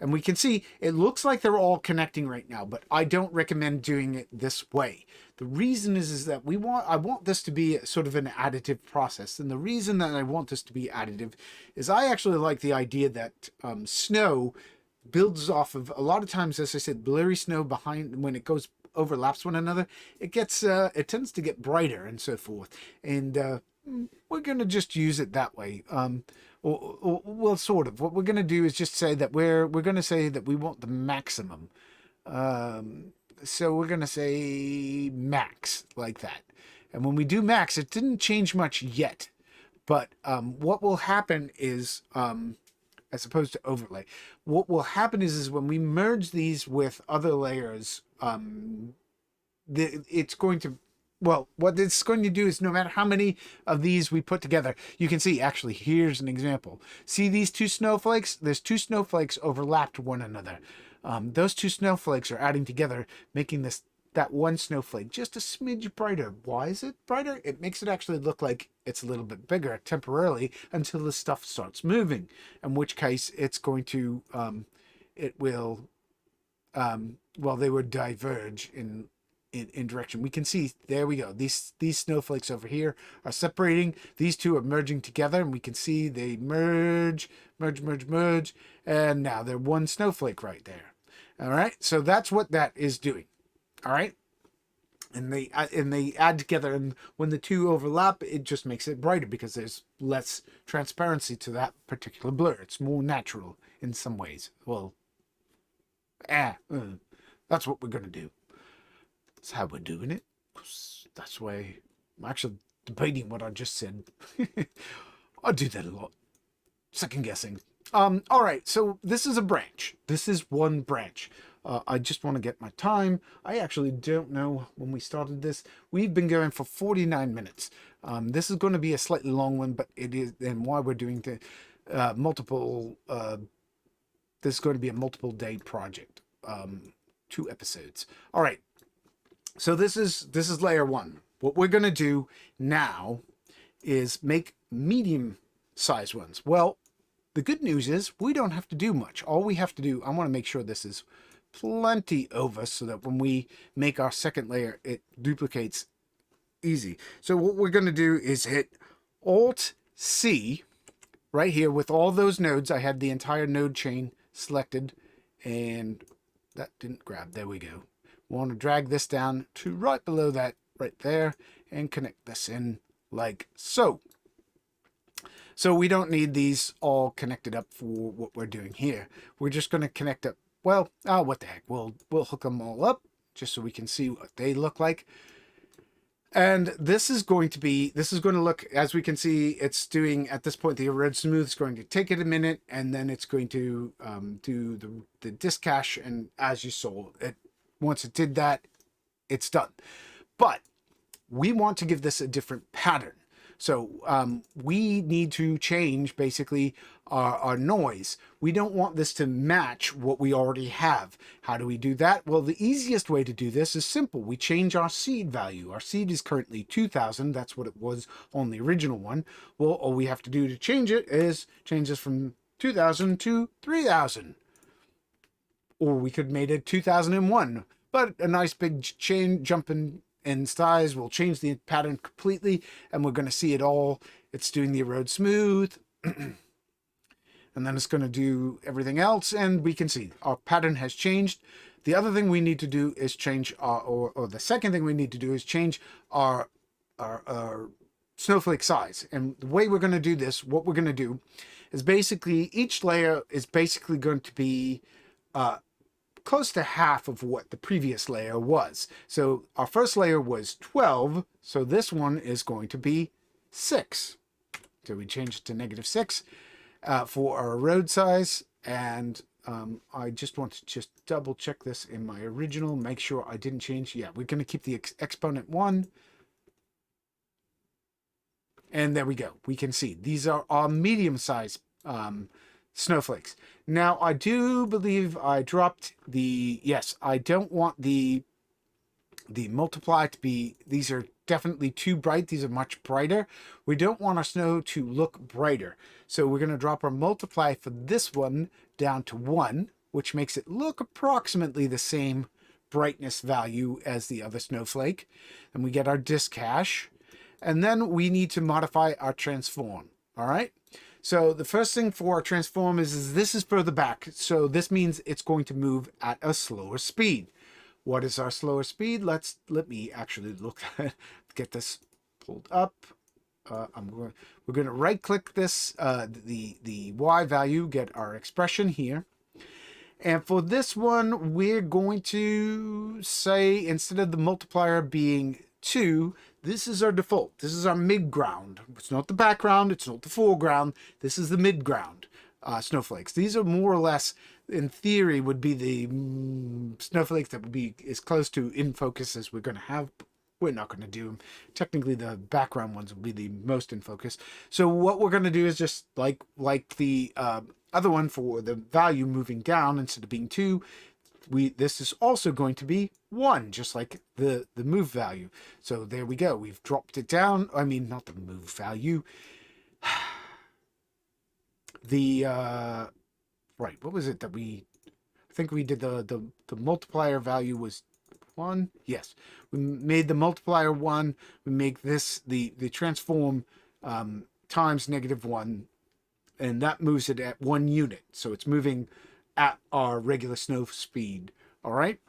And we can see it looks like they're all connecting right now, but I don't recommend doing it this way. The reason is that I want this to be sort of an additive process. And the reason that I want this to be additive is I actually like the idea that snow builds off of, a lot of times, as I said, blurry snow behind, when it overlaps one another, it tends to get brighter and so forth. And we're going to just use it that way. Well, sort of. What we're going to do is just say that we're going to say that we want the maximum. So we're going to say max, like that. And when we do max, it didn't change much yet. But what will happen is, as opposed to overlay, what will happen is when we merge these with other layers, it's going to, well, what it's going to do is no matter how many of these we put together, you can see, actually, here's an example. See these two snowflakes? There's two snowflakes overlapped one another. Those two snowflakes are adding together, making that one snowflake just a smidge brighter. Why is it brighter? It makes it actually look like it's a little bit bigger temporarily until the stuff starts moving, in which case it's going to, it will, well, they would diverge in direction. We can see, there we go, these snowflakes over here are separating, these two are merging together, and we can see they merge, and now they're one snowflake right there. All right, so that's what that is doing. All right, and they add together, and when the two overlap, it just makes it brighter because there's less transparency to that particular blur. It's more natural in some ways. Well, that's what we're gonna do. That's how we're doing it. That's why I'm actually debating what I just said. I do that a lot. Second guessing. All right, so this is a branch. This is one branch. I just want to get my time. I actually don't know when we started this. We've been going for 49 minutes. This is going to be a slightly long one, but it is, and why we're doing the multiple, this is going to be a multiple day project. 2 episodes. All right. So this is layer one. What we're going to do now is make medium size ones. Well, the good news is we don't have to do much. All we have to do, I want to make sure this is plenty over so that when we make our second layer, it duplicates easy. So what we're going to do is hit Alt C right here with all those nodes. I had the entire node chain selected and that didn't grab. There we go. We want to drag this down to right below that right there and connect this in like so. So we don't need these all connected up for what we're doing here. We're just going to connect up. Well, what the heck? We'll hook them all up just so we can see what they look like. And this is going to look, as we can see, it's doing at this point, the erode smooth is going to take it a minute, and then it's going to do the disk cache. And as you saw, once it did that, it's done. But we want to give this a different pattern. So we need to change basically our noise. We don't want this to match what we already have. How do we do that? Well, the easiest way to do this is simple. We change our seed value. Our seed is currently 2000. That's what it was on the original one. Well, all we have to do to change it is change this from 2000 to 3000. Or we could make it 2001. But a nice big jump in size will change the pattern completely, and we're going to see it all. It's doing the erode smooth, and then it's going to do everything else, and we can see our pattern has changed. The other thing we need to do is change or the second thing we need to do is change our snowflake size. And the way we're going to do this, what we're going to do is basically each layer is basically going to be close to half of what the previous layer was. So our first layer was 12, so this one is going to be 6. So we change it to -6 for our erode size, and I just want to double check this in my original, make sure I didn't change. Yeah, we're going to keep the exponent 1. And there we go. We can see these are our medium size snowflakes. Now, I do believe I dropped the, yes, I don't want the multiply to be, these are definitely too bright. These are much brighter. We don't want our snow to look brighter. So we're going to drop our multiply for this one down to 1, which makes it look approximately the same brightness value as the other snowflake. And we get our disk cache. And then we need to modify our transform. All right. So the first thing for our transform is this is further back. So this means it's going to move at a slower speed. What is our slower speed? Let me actually look at get this pulled up. We're going to right click this, the Y value, get our expression here. And for this one, we're going to say instead of the multiplier being 2, this is our default. This is our mid-ground. It's not the background. It's not the foreground. This is the mid-ground snowflakes. These are more or less, in theory, would be the snowflakes that would be as close to in focus as we're going to have. We're not going to do them. Technically, the background ones will be the most in focus. So what we're going to do is just like the other one for the value moving down instead of being 2, this is also going to be 1, just like the move value. So there we go. We've dropped it down. I mean, not the move value. The right, what was it that I think we did the multiplier value was 1. Yes, we made the multiplier 1. We make this the transform times -1, and that moves it at 1 unit. So it's moving at our regular snow speed. All right.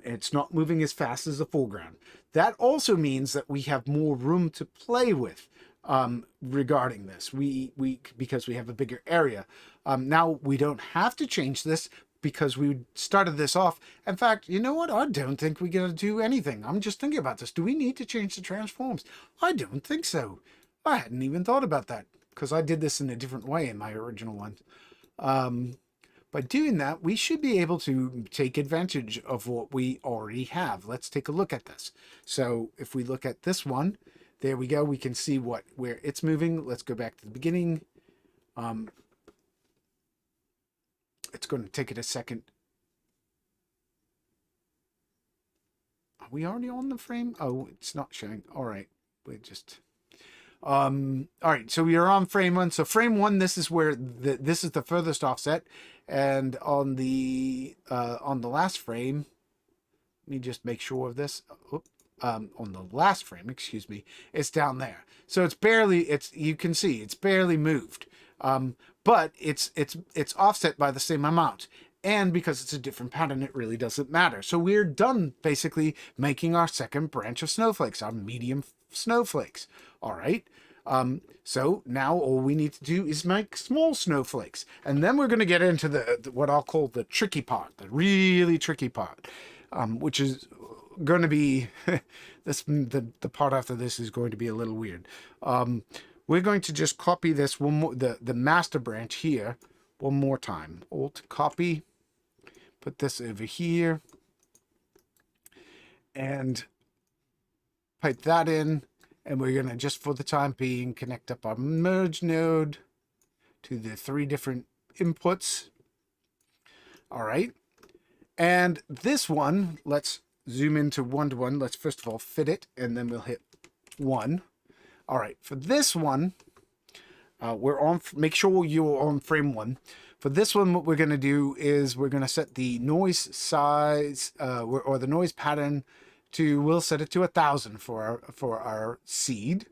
It's not moving as fast as the foreground. That also means that we have more room to play with regarding this. Because we have a bigger area. Now we don't have to change this because we started this off. In fact, you know what? I don't think we got to do anything. I'm just thinking about this. Do we need to change the transforms? I don't think so. I hadn't even thought about that because I did this in a different way in my original one. By doing that, we should be able to take advantage of what we already have. Let's take a look at this. So if we look at this one, there we go. We can see where it's moving. Let's go back to the beginning. It's going to take it a second. Are we already on the frame? Oh, it's not showing. All right. We just... all right, so we are on frame 1. So frame 1, this is where this is the furthest offset, and on the last frame, let me just make sure of this. On the last frame, excuse me, it's down there. So it's barely, you can see it's barely moved, but it's offset by the same amount. And because it's a different pattern, it really doesn't matter. So we're done basically making our second branch of snowflakes, our medium snowflakes. All right. So now all we need to do is make small snowflakes. And then we're going to get into the what I'll call the tricky part, the really tricky part, which is going to be the part after this is going to be a little weird. We're going to just copy this one more, the master branch here one more time. Alt copy. Put this over here and pipe that in, and we're going to, just for the time being, connect up our merge node to the 3 different inputs. All right. And this one, let's zoom into 1-to-1. Let's first of all fit it, and then we'll hit 1. All right. For this one, we're on, make sure you're on frame 1. For this one, what we're going to do is we're going to set the noise size or the noise pattern to, we'll set it to 1000 for our seed.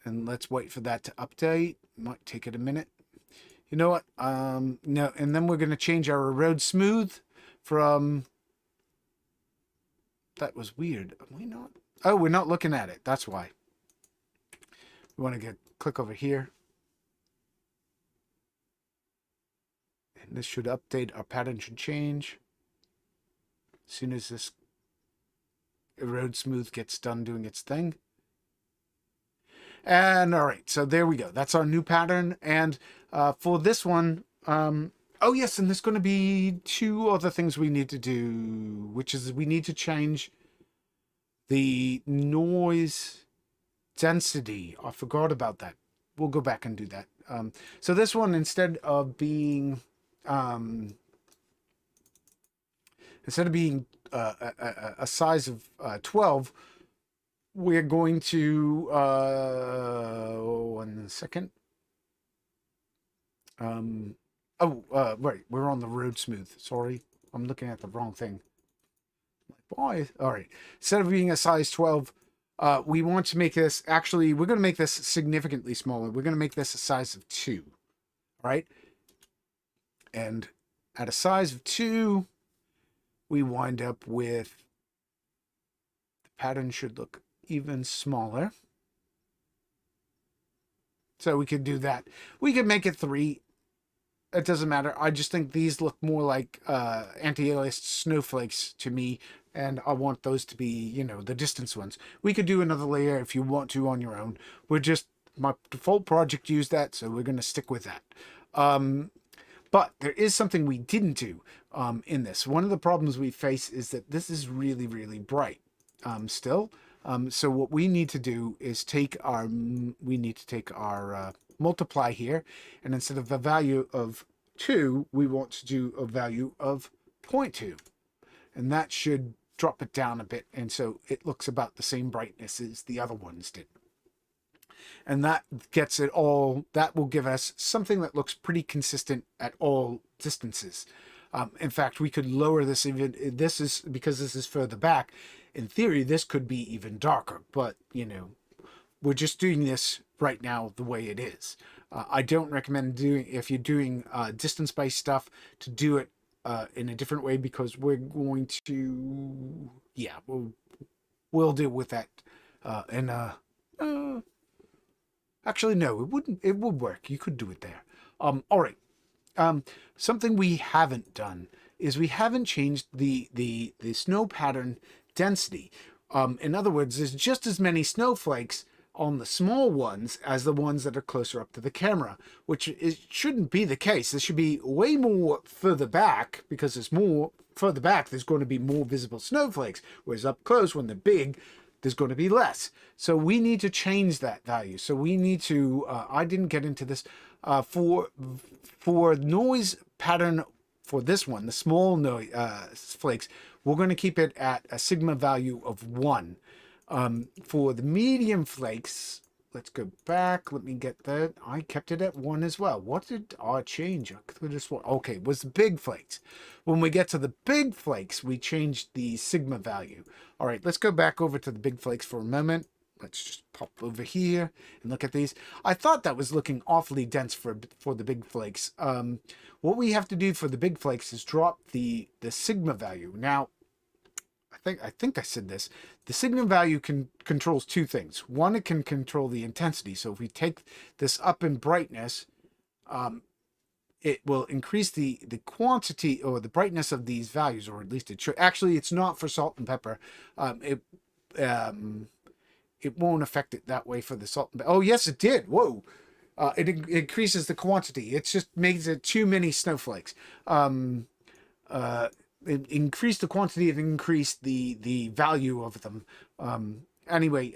And let's wait for that to update. Might take it a minute. You know what? No, and then we're going to change our erode smooth from, that was weird. Am I not? Oh, we're not looking at it. That's why. We want to click over here. And this should update. Our pattern should change as soon as this erode smooth gets done doing its thing. And all right, so there we go. That's our new pattern. And for this one, oh yes, and there's going to be 2 other things we need to do, which is we need to change the noise density. I forgot about that. We'll go back and do that. So this one, instead of being a size of 12, we're going to 1 second. Right, we're on the road smooth. Sorry, I'm looking at the wrong thing. Why? All right, instead of being a size 12, we want to make this, actually, we're going to make this significantly smaller. We're going to make this a size of 2. All right. And at a size of 2, we wind up with, the pattern should look even smaller. So we could do that. We could make it 3. It doesn't matter. I just think these look more like anti-aliased snowflakes to me, and I want those to be, you know, the distance ones. We could do another layer if you want to on your own. We're just, my default project used that, so we're going to stick with that. But there is something we didn't do in this. One of the problems we face is that this is really, really bright still. So what we need to do is take our multiply here, and instead of a value of 2, we want to do a value of 0.2. And that should drop it down a bit. And so it looks about the same brightness as the other ones did. And that gets it all, that will give us something that looks pretty consistent at all distances. In fact, we could lower this even, this is, because this is further back, in theory, this could be even darker, but, you know, we're just doing this right now the way it is. I don't recommend doing, if you're doing distance-based stuff, to do it in a different way, because we're going to, yeah, we'll deal with that actually, no, it wouldn't. It would work. You could do it there. All right. Something we haven't done is we haven't changed the snow pattern density. In other words, there's just as many snowflakes on the small ones as the ones that are closer up to the camera, which shouldn't be the case. This should be way more further back, because there's more further back. There's going to be more visible snowflakes, whereas up close, when they're big, there's going to be less. So we need to change that value. So we need to, I didn't get into this, for noise pattern for this one, the small noise flakes, we're going to keep it at a sigma value of 1. For the medium flakes, let's go back. Let me get that. I kept it at 1 as well. What did I change? I could have sworn. Okay, it was the big flakes. When we get to the big flakes, we changed the sigma value. All right, let's go back over to the big flakes for a moment. Let's just pop over here and look at these. I thought that was looking awfully dense for the big flakes. What we have to do for the big flakes is drop the sigma value. Now, I think I said this. The sigma value controls two things. One, it can control the intensity. So if we take this up in brightness, it will increase the quantity or the brightness of these values, or at least it should. Actually, it's not for salt and pepper. It won't affect it that way for the salt and pepper. Oh, yes, it did. Whoa. It increases the quantity. It just makes it too many snowflakes. It increased the quantity, it increased the value of them. Anyway,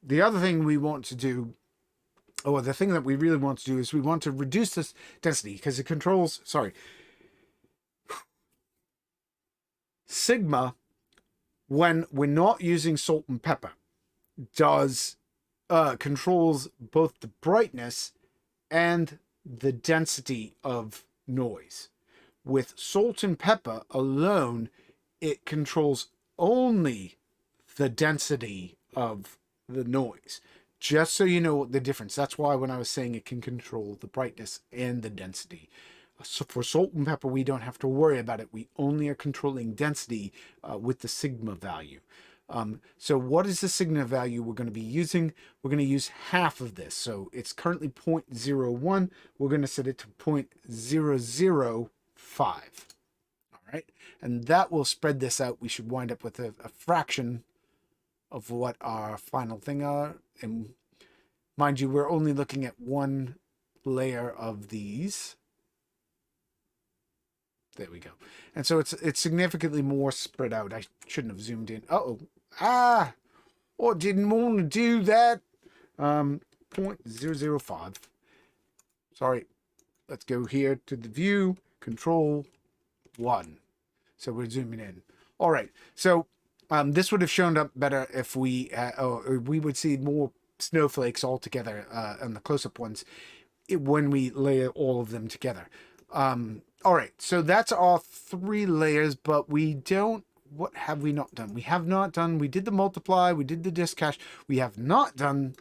the other thing we want to do, or the thing that we really want to do, is we want to reduce this density because it controls, sigma, when we're not using salt and pepper, controls both the brightness and the density of noise. With salt and pepper alone, it controls only the density of the noise. Just so you know the difference. That's why when I was saying it can control the brightness and the density. So for salt and pepper, we don't have to worry about it. We only are controlling density with the sigma value. So what is the sigma value we're going to be using? We're going to use half of this. So it's currently 0.01. We're going to set it to 0.005. All right. And that will spread this out. We should wind up with a fraction of what our final thing are. And mind you, we're only looking at one layer of these. There we go. And so it's significantly more spread out. I shouldn't have zoomed in. Uh-oh. Oh, didn't want to do that. 0.005. Sorry. Let's go here to the view, control 1. So we're zooming in. All right. So this would have shown up better if we would see more snowflakes all together on the close-up ones when we layer all of them together. All right. So that's our 3 layers, but we don't. What have we not done? We have not done. We did the multiply. We did the disk cache. We have not done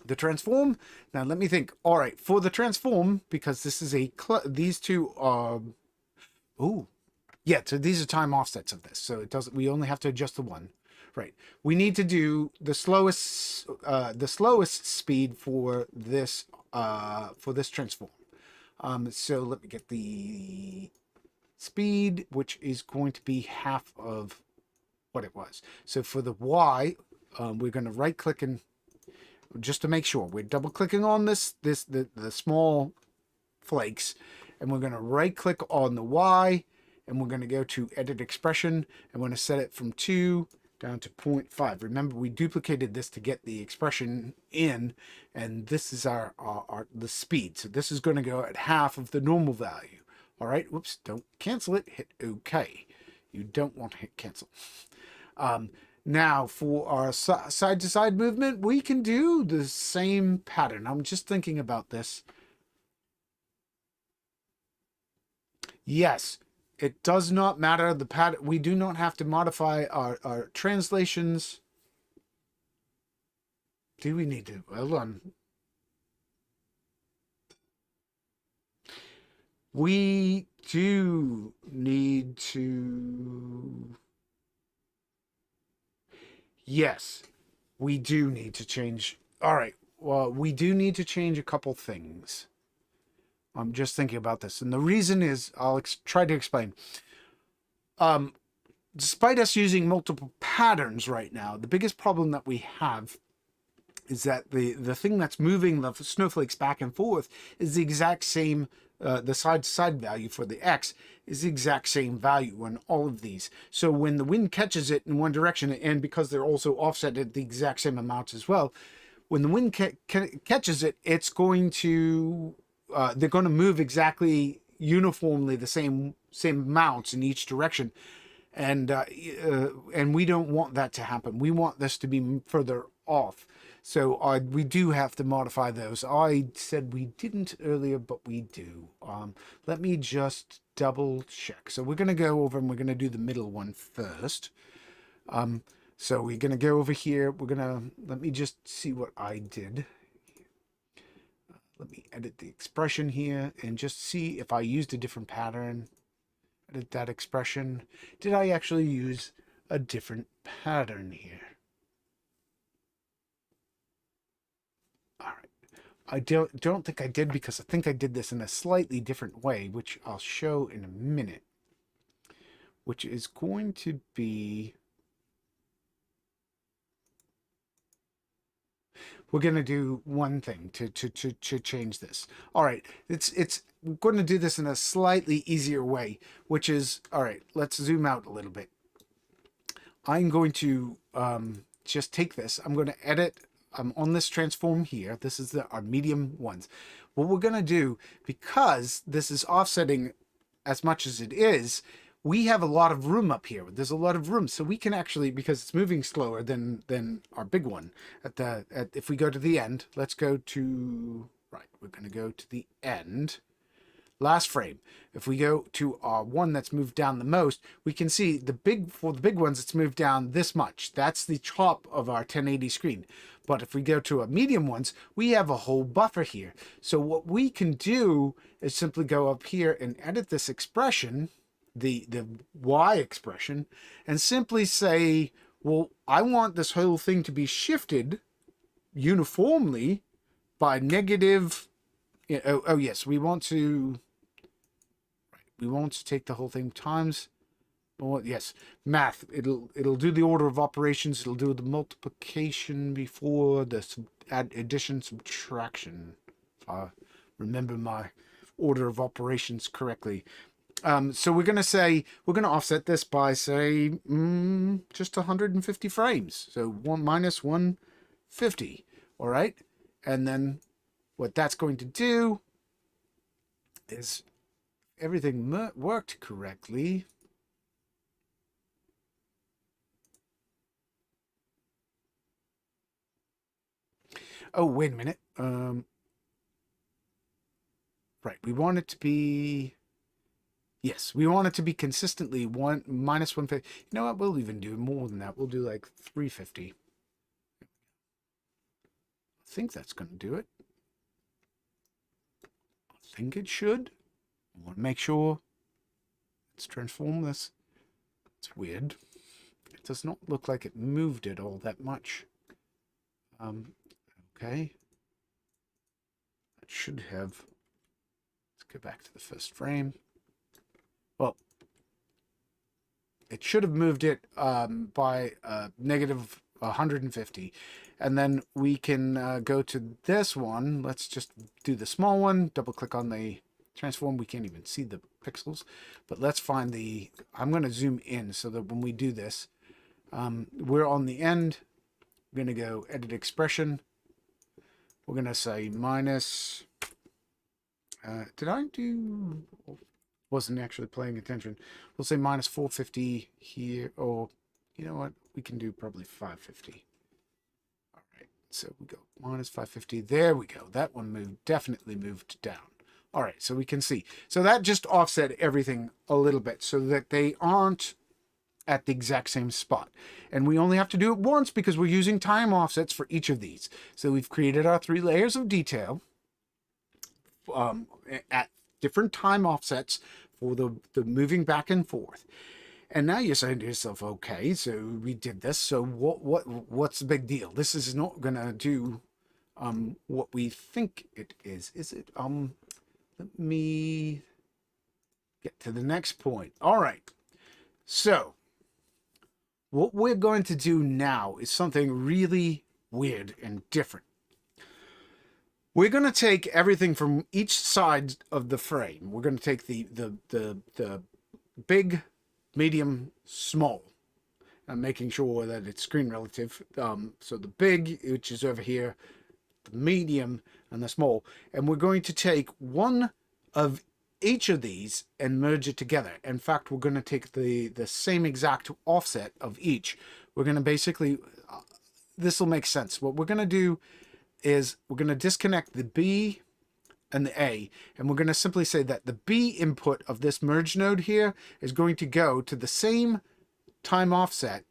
the transform. Now let me think. All right, for the transform, because this is these two are. Oh, yeah. So these are time offsets of this. So it doesn't. We only have to adjust the one. Right. We need to do the slowest speed for this transform. So let me get the speed, which is going to be half of what it was. So for the Y, we're going to right click and just to make sure we're double clicking on the small flakes, and we're going to right click on the Y, and we're going to go to edit expression, and we're going to set it from 2 down to 0.5. Remember, we duplicated this to get the expression in, and this is the speed. So this is going to go at half of the normal value. All right, whoops, don't cancel it, hit OK. You don't want to hit cancel. Now for our side-to-side movement, we can do the same pattern. I'm just thinking about this. Yes, it does not matter the pattern. We do not have to modify our translations. Do we need to? Hold on. We do need to. Yes, we do need to change. All right. Well, we do need to change a couple things. I'm just thinking about this. And the reason is, I'll try to explain. Despite us using multiple patterns right now, the biggest problem that we have is that the thing that's moving the snowflakes back and forth is the exact same. The side-to-side value for the X is the exact same value on all of these. So when the wind catches it in one direction, and because they're also offset at the exact same amounts as well, when the wind catches it, it's going to, they're going to move exactly uniformly the same amounts in each direction. and we don't want that to happen. We want this to be further off. So we do have to modify those. I said we didn't earlier, but we do. Let me just double check. So we're going to go over and we're going to do the middle one first. So we're going to go over here. We're going to, let me just see what I did. Let me edit the expression here and just see if I used a different pattern. Edit that expression. Did I actually use a different pattern here? All right. I don't think I did, because I think I did this in a slightly different way, which I'll show in a minute, which is going to be, we're going to do one thing to change this. All right, it's we're going to do this in a slightly easier way, which is, all right, let's zoom out a little bit. I'm going to just take this. I'm going to edit. I'm on this transform here. This is our medium ones. What we're going to do, because this is offsetting as much as it is, we have a lot of room up here. There's a lot of room, so we can actually, because it's moving slower than our big one. If we go to the end, let's go to, right, we're going to go to the end. Last frame. If we go to our one that's moved down the most, we can see for the big ones, it's moved down this much. That's the top of our 1080 screen. But if we go to our medium ones, we have a whole buffer here. So what we can do is simply go up here and edit this expression, the Y expression, and simply say, well, I want this whole thing to be shifted uniformly by negative. Oh yes, we want to take the whole thing times. Oh yes, math. It'll do the order of operations. It'll do the multiplication before the addition, subtraction. If I remember my order of operations correctly. So we're going to say, we're going to offset this by, say, just 150 frames. So 1 minus 150. All right. And then what that's going to do is, everything worked correctly. Oh, wait a minute. Right. We want it to be, yes, we want it to be consistently minus 150. You know what? We'll even do more than that. We'll do like 350. I think that's going to do it. I think it should. I want to make sure. Let's transform this. It's weird. It does not look like it moved it all that much. Okay. That should have. Let's go back to the first frame. Well, it should have moved it by negative 150. And then we can go to this one. Let's just do the small one. Double click on the transform. We can't even see the pixels. But let's find the, I'm going to zoom in so that when we do this, we're on the end. We're going to go edit expression. We're going to say minus, did I do, wasn't actually paying attention. We'll say minus 450 here, or you know what, we can do probably 550. All right, so we go minus 550. There we go. That one definitely moved down. All right, so we can see. So that just offset everything a little bit so that they aren't at the exact same spot. And we only have to do it once because we're using time offsets for each of these. So we've created our 3 layers of detail at different time offsets for the moving back and forth. And now you're saying to yourself, okay, so we did this. So what's the big deal? This is not going to do what we think it is. Is it? Let me get to the next point. All right. So what we're going to do now is something really weird and different. We're going to take everything from each side of the frame. We're going to take the big, medium, small. I'm making sure that it's screen relative. So the big, which is over here, the medium, and the small. And we're going to take one of each of these and merge it together. In fact, we're going to take the same exact offset of each. We're going to basically, this will make sense. What we're going to do is we're going to disconnect the B and the A, and we're going to simply say that the B input of this merge node here is going to go to the same time offset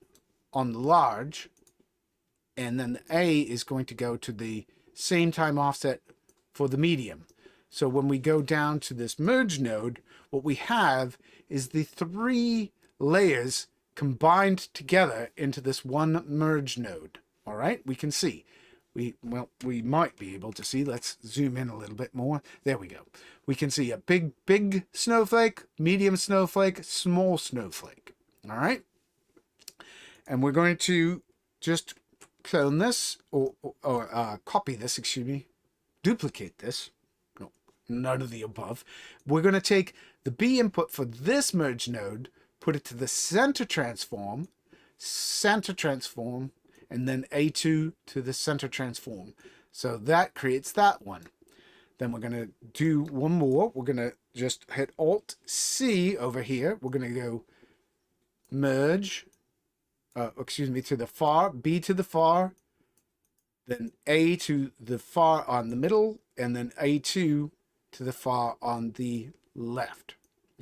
on the large, and then the A is going to go to the same time offset for the medium. So when we go down to this merge node, what we have is the 3 layers combined together into this one merge node. All right, we can see. We might be able to see. Let's zoom in a little bit more. There we go. We can see a big snowflake, medium snowflake, small snowflake. All right. And we're going to just clone this or copy this, excuse me, duplicate this. No, none of the above. We're going to take the B input for this merge node, put it to the center transform, and then A2 to the center transform. So that creates that one. Then we're going to do one more. We're going to just hit Alt C over here. We're going to go merge, to the far, B to the far, then A to the far on the middle, and then A2 to the far on the left.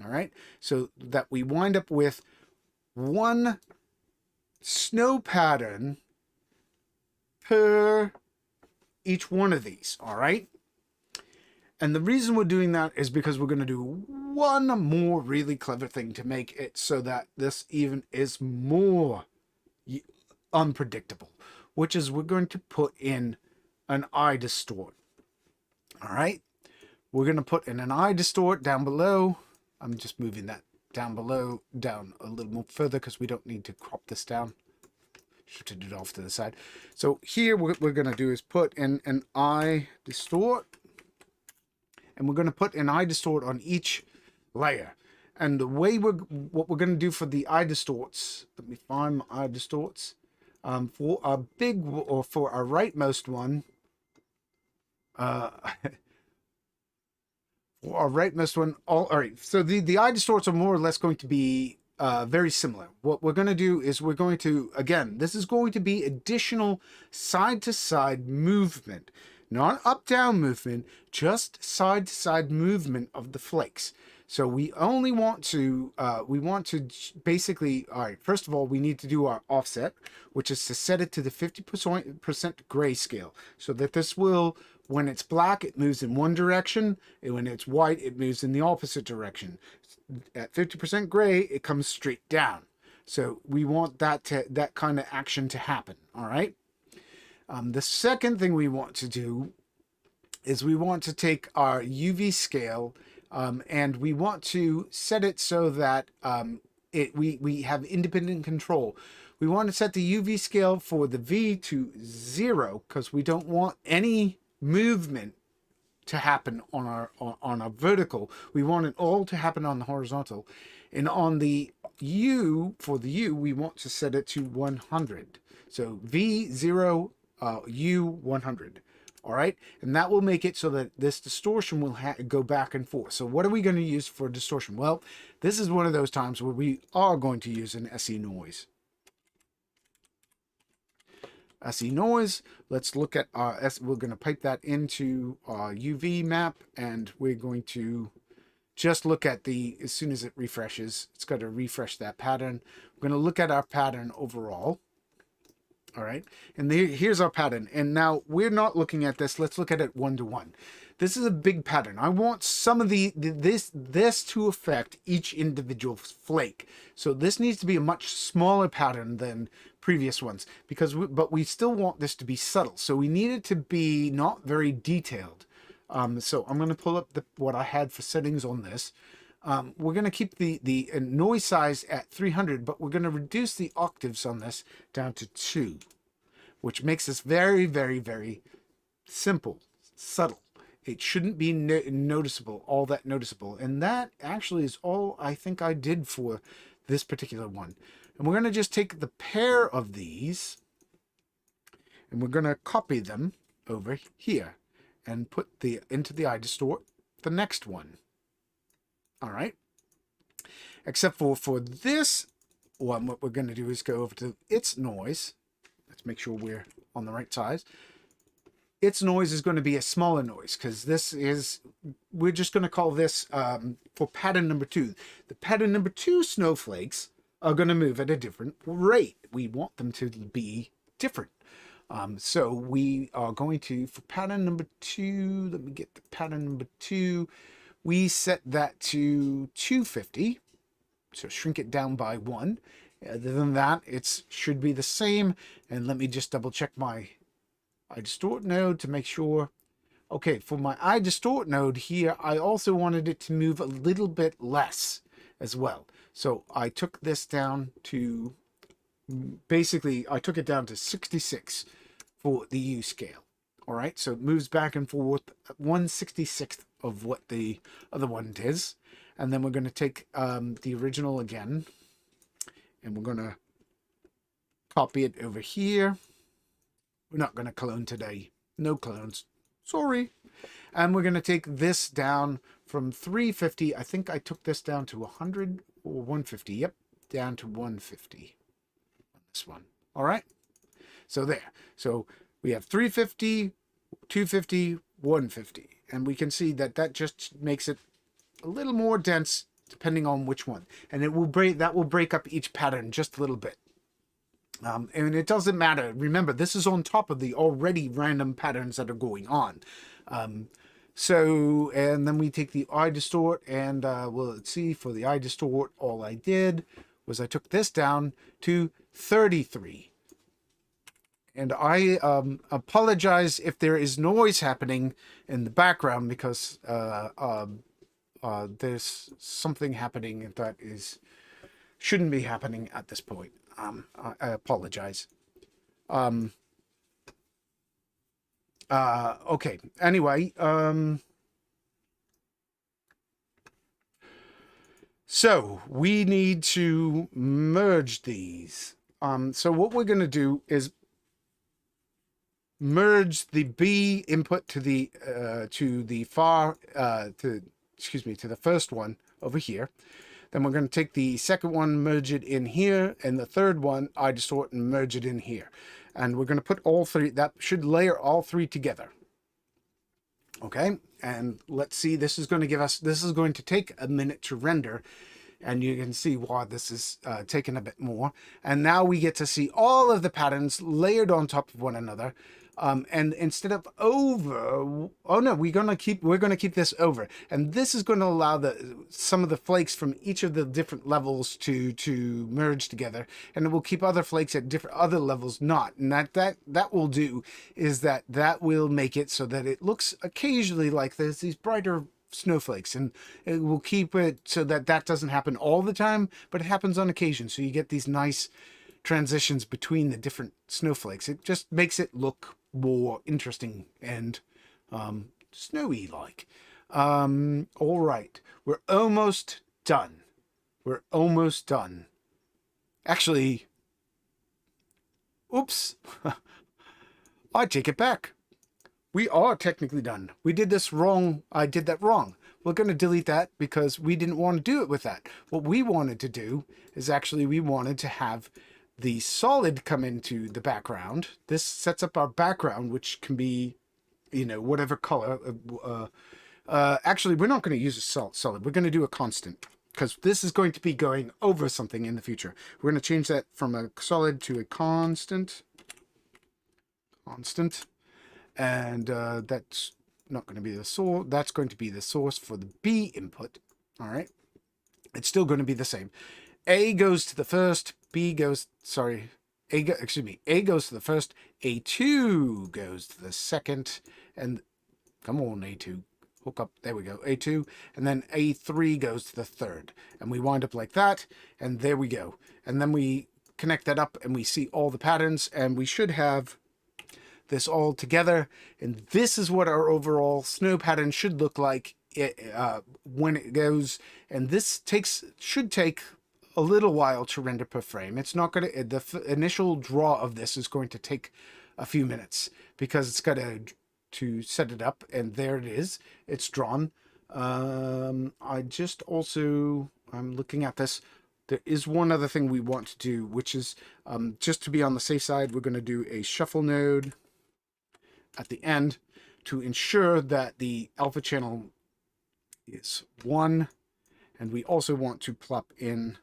All right. So that we wind up with one snow pattern per each one of these. All right. And the reason we're doing that is because we're going to do one more really clever thing to make it so that this even is more unpredictable, which is we're going to put in an eye distort. All right. We're going to put in an eye distort down below. I'm just moving that down below, down a little more further because we don't need to crop this down. Shifted it off to the side. So here what we're going to do is put in an eye distort, and we're going to put an eye distort on each layer. And the way what we're going to do for the eye distorts, let me find my eye distorts. For our big, or for our rightmost one, for our rightmost one, all right. So the eye distorts are more or less going to be very similar. What we're going to do is we're going to, again, this is going to be additional side-to-side movement, not up-down movement, just side-to-side movement of the flakes. So we only want to, basically, all right, first of all, we need to do our offset, which is to set it to the 50% grayscale, so that this will, when it's black, it moves in one direction, and when it's white, it moves in the opposite direction. At 50% gray, it comes straight down. So we want that kind of action to happen, all right? The second thing we want to do is we want to take our UV scale, and we want to set it so that we have independent control. We want to set the UV scale for the V to 0 because we don't want any movement to happen on our vertical. We want it all to happen on the horizontal. And on the U, for the U, we want to set it to 100. So V0, U 100. All right, and that will make it so that this distortion will go back and forth. So what are we going to use for distortion? Well, this is one of those times where we are going to use an SE noise. SE noise, let's look at our, we're going to pipe that into our UV map, and we're going to just look at as soon as it refreshes, it's got to refresh that pattern. We're going to look at our pattern overall. All right, and here's our pattern. And now we're not looking at this. Let's look at it one-to-one. This is a big pattern. I want some of this to affect each individual flake. So this needs to be a much smaller pattern than previous ones, but we still want this to be subtle. So we need it to be not very detailed. So I'm going to pull up what I had for settings on this. We're going to keep the noise size at 300, but we're going to reduce the octaves on this down to 2, which makes this very, very, very simple, subtle. It shouldn't be noticeable, all that noticeable. And that actually is all I think I did for this particular one. And we're going to just take the pair of these, and we're going to copy them over here and put into the eye distort the next one. All right. Except for this one, what we're going to do is go over to its noise. Let's make sure we're on the right size. Its noise is going to be a smaller noise because this is, we're just going to call this for pattern number 2. The pattern number 2 snowflakes are going to move at a different rate. We want them to be different. So we are going to, for pattern number 2, let me get the pattern number 2. We set that to 250. So shrink it down by 1. Other than that, it should be the same. And let me just double check my iDistort node to make sure. Okay, for my iDistort node here, I also wanted it to move a little bit less as well. So I took this down to, basically, I took it down to 66 for the U scale. All right, so it moves back and forth 1/66th of what the other one is. And then we're going to take the original again, and we're going to copy it over here. We're not going to clone today. No clones. Sorry. And we're going to take this down from 350. I think I took this down to 100 or 150. Yep, down to 150 on this one. All right. So there. So we have 350, 250, 150. And we can see that that just makes it a little more dense depending on which one. And it will break up each pattern just a little bit. And it doesn't matter. Remember, this is on top of the already random patterns that are going on. So, and then we take the iDistort and, well, let's see, for the iDistort, all I did was I took this down to 33. And I apologize if there is noise happening in the background because there's something happening that shouldn't be happening at this point. I apologize. Okay. Anyway, so we need to merge these. So what we're going to do is merge the B input to the first one over here. Then we're going to take the second one, merge it in here, and the third one, iDistort, and merge it in here. And we're going to put all three, that should layer all three together. Okay, and let's see, this is going to take a minute to render, and you can see why this is taking a bit more. And now we get to see all of the patterns layered on top of one another. And instead of over, oh no, we're gonna keep this over, and this is going to allow some of the flakes from each of the different levels to merge together, and it will keep other flakes at other levels not. And that will do is that will make it so that it looks occasionally like there's these brighter snowflakes, and it will keep it so that doesn't happen all the time, but it happens on occasion. So you get these nice transitions between the different snowflakes. It just makes it look more interesting and snowy like. All right, we're almost done. Actually, oops. I take it back. We are technically done. We did this wrong. I did that wrong. We're going to delete that because we didn't want to do it with that. What we wanted to do is actually we wanted to have the solid come into the background. This sets up our background, which can be, whatever color. Actually, we're not going to use a solid. We're going to do a constant because this is going to be going over something in the future. We're going to change that from a solid to a constant. And that's not going to be the source. That's going to be the source for the B input. All right. It's still going to be the same. A goes to the first, A goes to the first, A2 goes to the second, and come on, A2, hook up, there we go, A2, and then A3 goes to the third, and we wind up like that, and there we go. And then we connect that up, and we see all the patterns, and we should have this all together, and this is what our overall snow pattern should look like when it goes, and this should take a little while to render per frame. It's not going to, the initial draw of this is going to take a few minutes because it's got to set it up, and there it is. It's drawn. I just also, I'm looking at this. There is one other thing we want to do, which is just to be on the safe side, we're going to do a shuffle node at the end to ensure that the alpha channel is 1. And we also want to plop in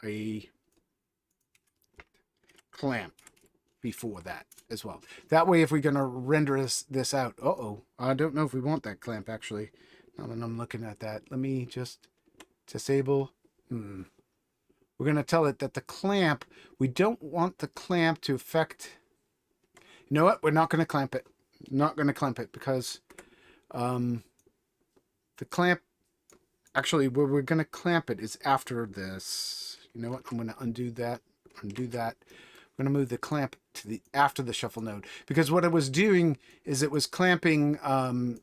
a clamp before that as well. That way, if we're going to render this out, I don't know if we want that clamp actually. Now that I'm looking at that, let me just disable. We're going to tell it that the clamp, we don't want the clamp to affect. You know what? We're not going to clamp it. Not going to clamp it because the clamp, actually, where we're going to clamp it is after this. You know what? I'm going to undo that. Undo that. I'm going to move the clamp to the after the shuffle node, because what it was doing is it was clamping the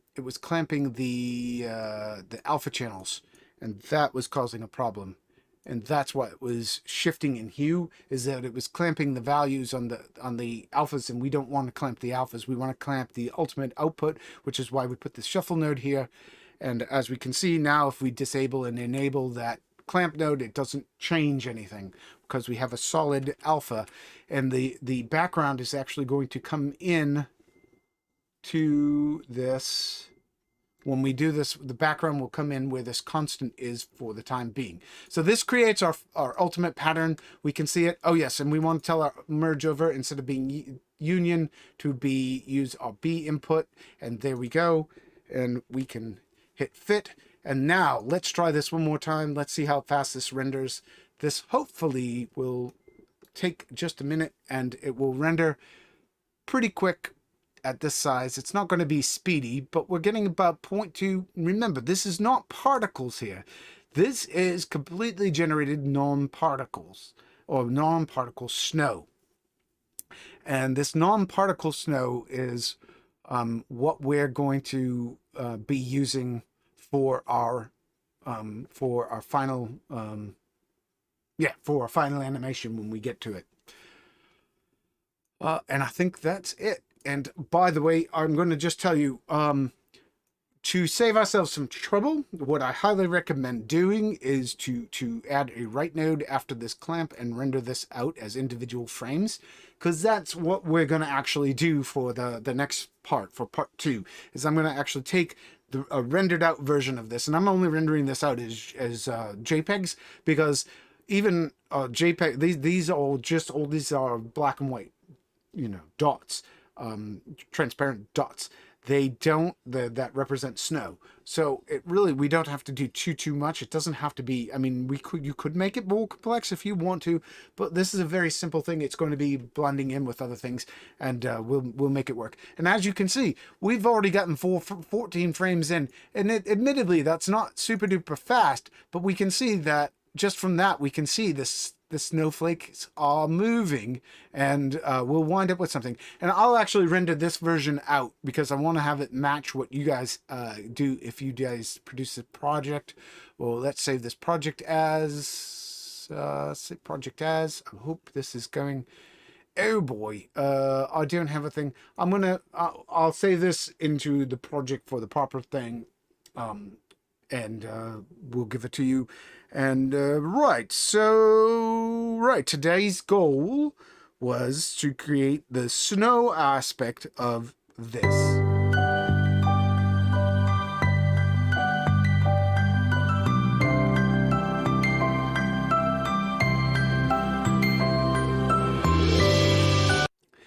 alpha channels, and that was causing a problem. And that's what it was shifting in hue, is that it was clamping the values on the alphas, and we don't want to clamp the alphas. We want to clamp the ultimate output, which is why we put the shuffle node here. And as we can see now, if we disable and enable that clamp node, it doesn't change anything because we have a solid alpha, and the background is actually going to come in to this. When we do this, the background will come in where this constant is for the time being. So this creates our ultimate pattern. We can see it. Oh yes, and we want to tell our merge over, instead of being union, to be use our B input, and there we go. And we can hit fit. And now let's try this one more time. Let's see how fast this renders. This hopefully will take just a minute, and it will render pretty quick at this size. It's not going to be speedy, but we're getting about 0.2. Remember, this is not particles here. This is completely generated non-particles, or non-particle snow. And this non-particle snow is what we're going to be using for our final for our final animation when we get to it. And I think that's it. And by the way, I'm going to just tell you, to save ourselves some trouble, what I highly recommend doing is to add a write node after this clamp and render this out as individual frames, because that's what we're going to actually do for the next part, for part 2, is I'm going to actually take a rendered out version of this, and I'm only rendering this out as JPEGs, because even JPEG, these are black and white, dots, transparent dots. They don't, that represent snow. So it really, we don't have to do too much. It doesn't have to be, I mean, you could make it more complex if you want to, but this is a very simple thing. It's going to be blending in with other things, and we'll make it work. And as you can see, we've already gotten 14 frames in, and admittedly, that's not super duper fast, but we can see that just from that, we can see the snowflakes are moving, and we'll wind up with something. And I'll actually render this version out because I want to have it match what you guys do if you guys produce a project. Well, let's save this project as, save project as. I hope this is going. Oh boy, I don't have a thing. I'll save this into the project for the proper thing. And we'll give it to you. And right, today's goal was to create the snow aspect of this.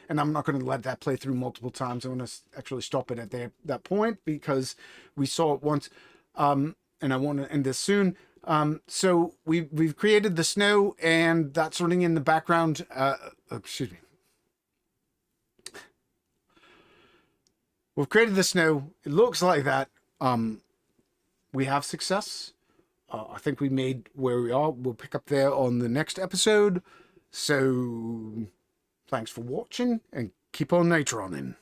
And I'm not going to let that play through multiple times. I'm going to actually stop it at that point because we saw it once. And I want to end this soon. So we've created the snow, and that's running in the background. Excuse me. We've created the snow. It looks like that. We have success. I think we made where we are. We'll pick up there on the next episode. So thanks for watching, and keep on Natroning.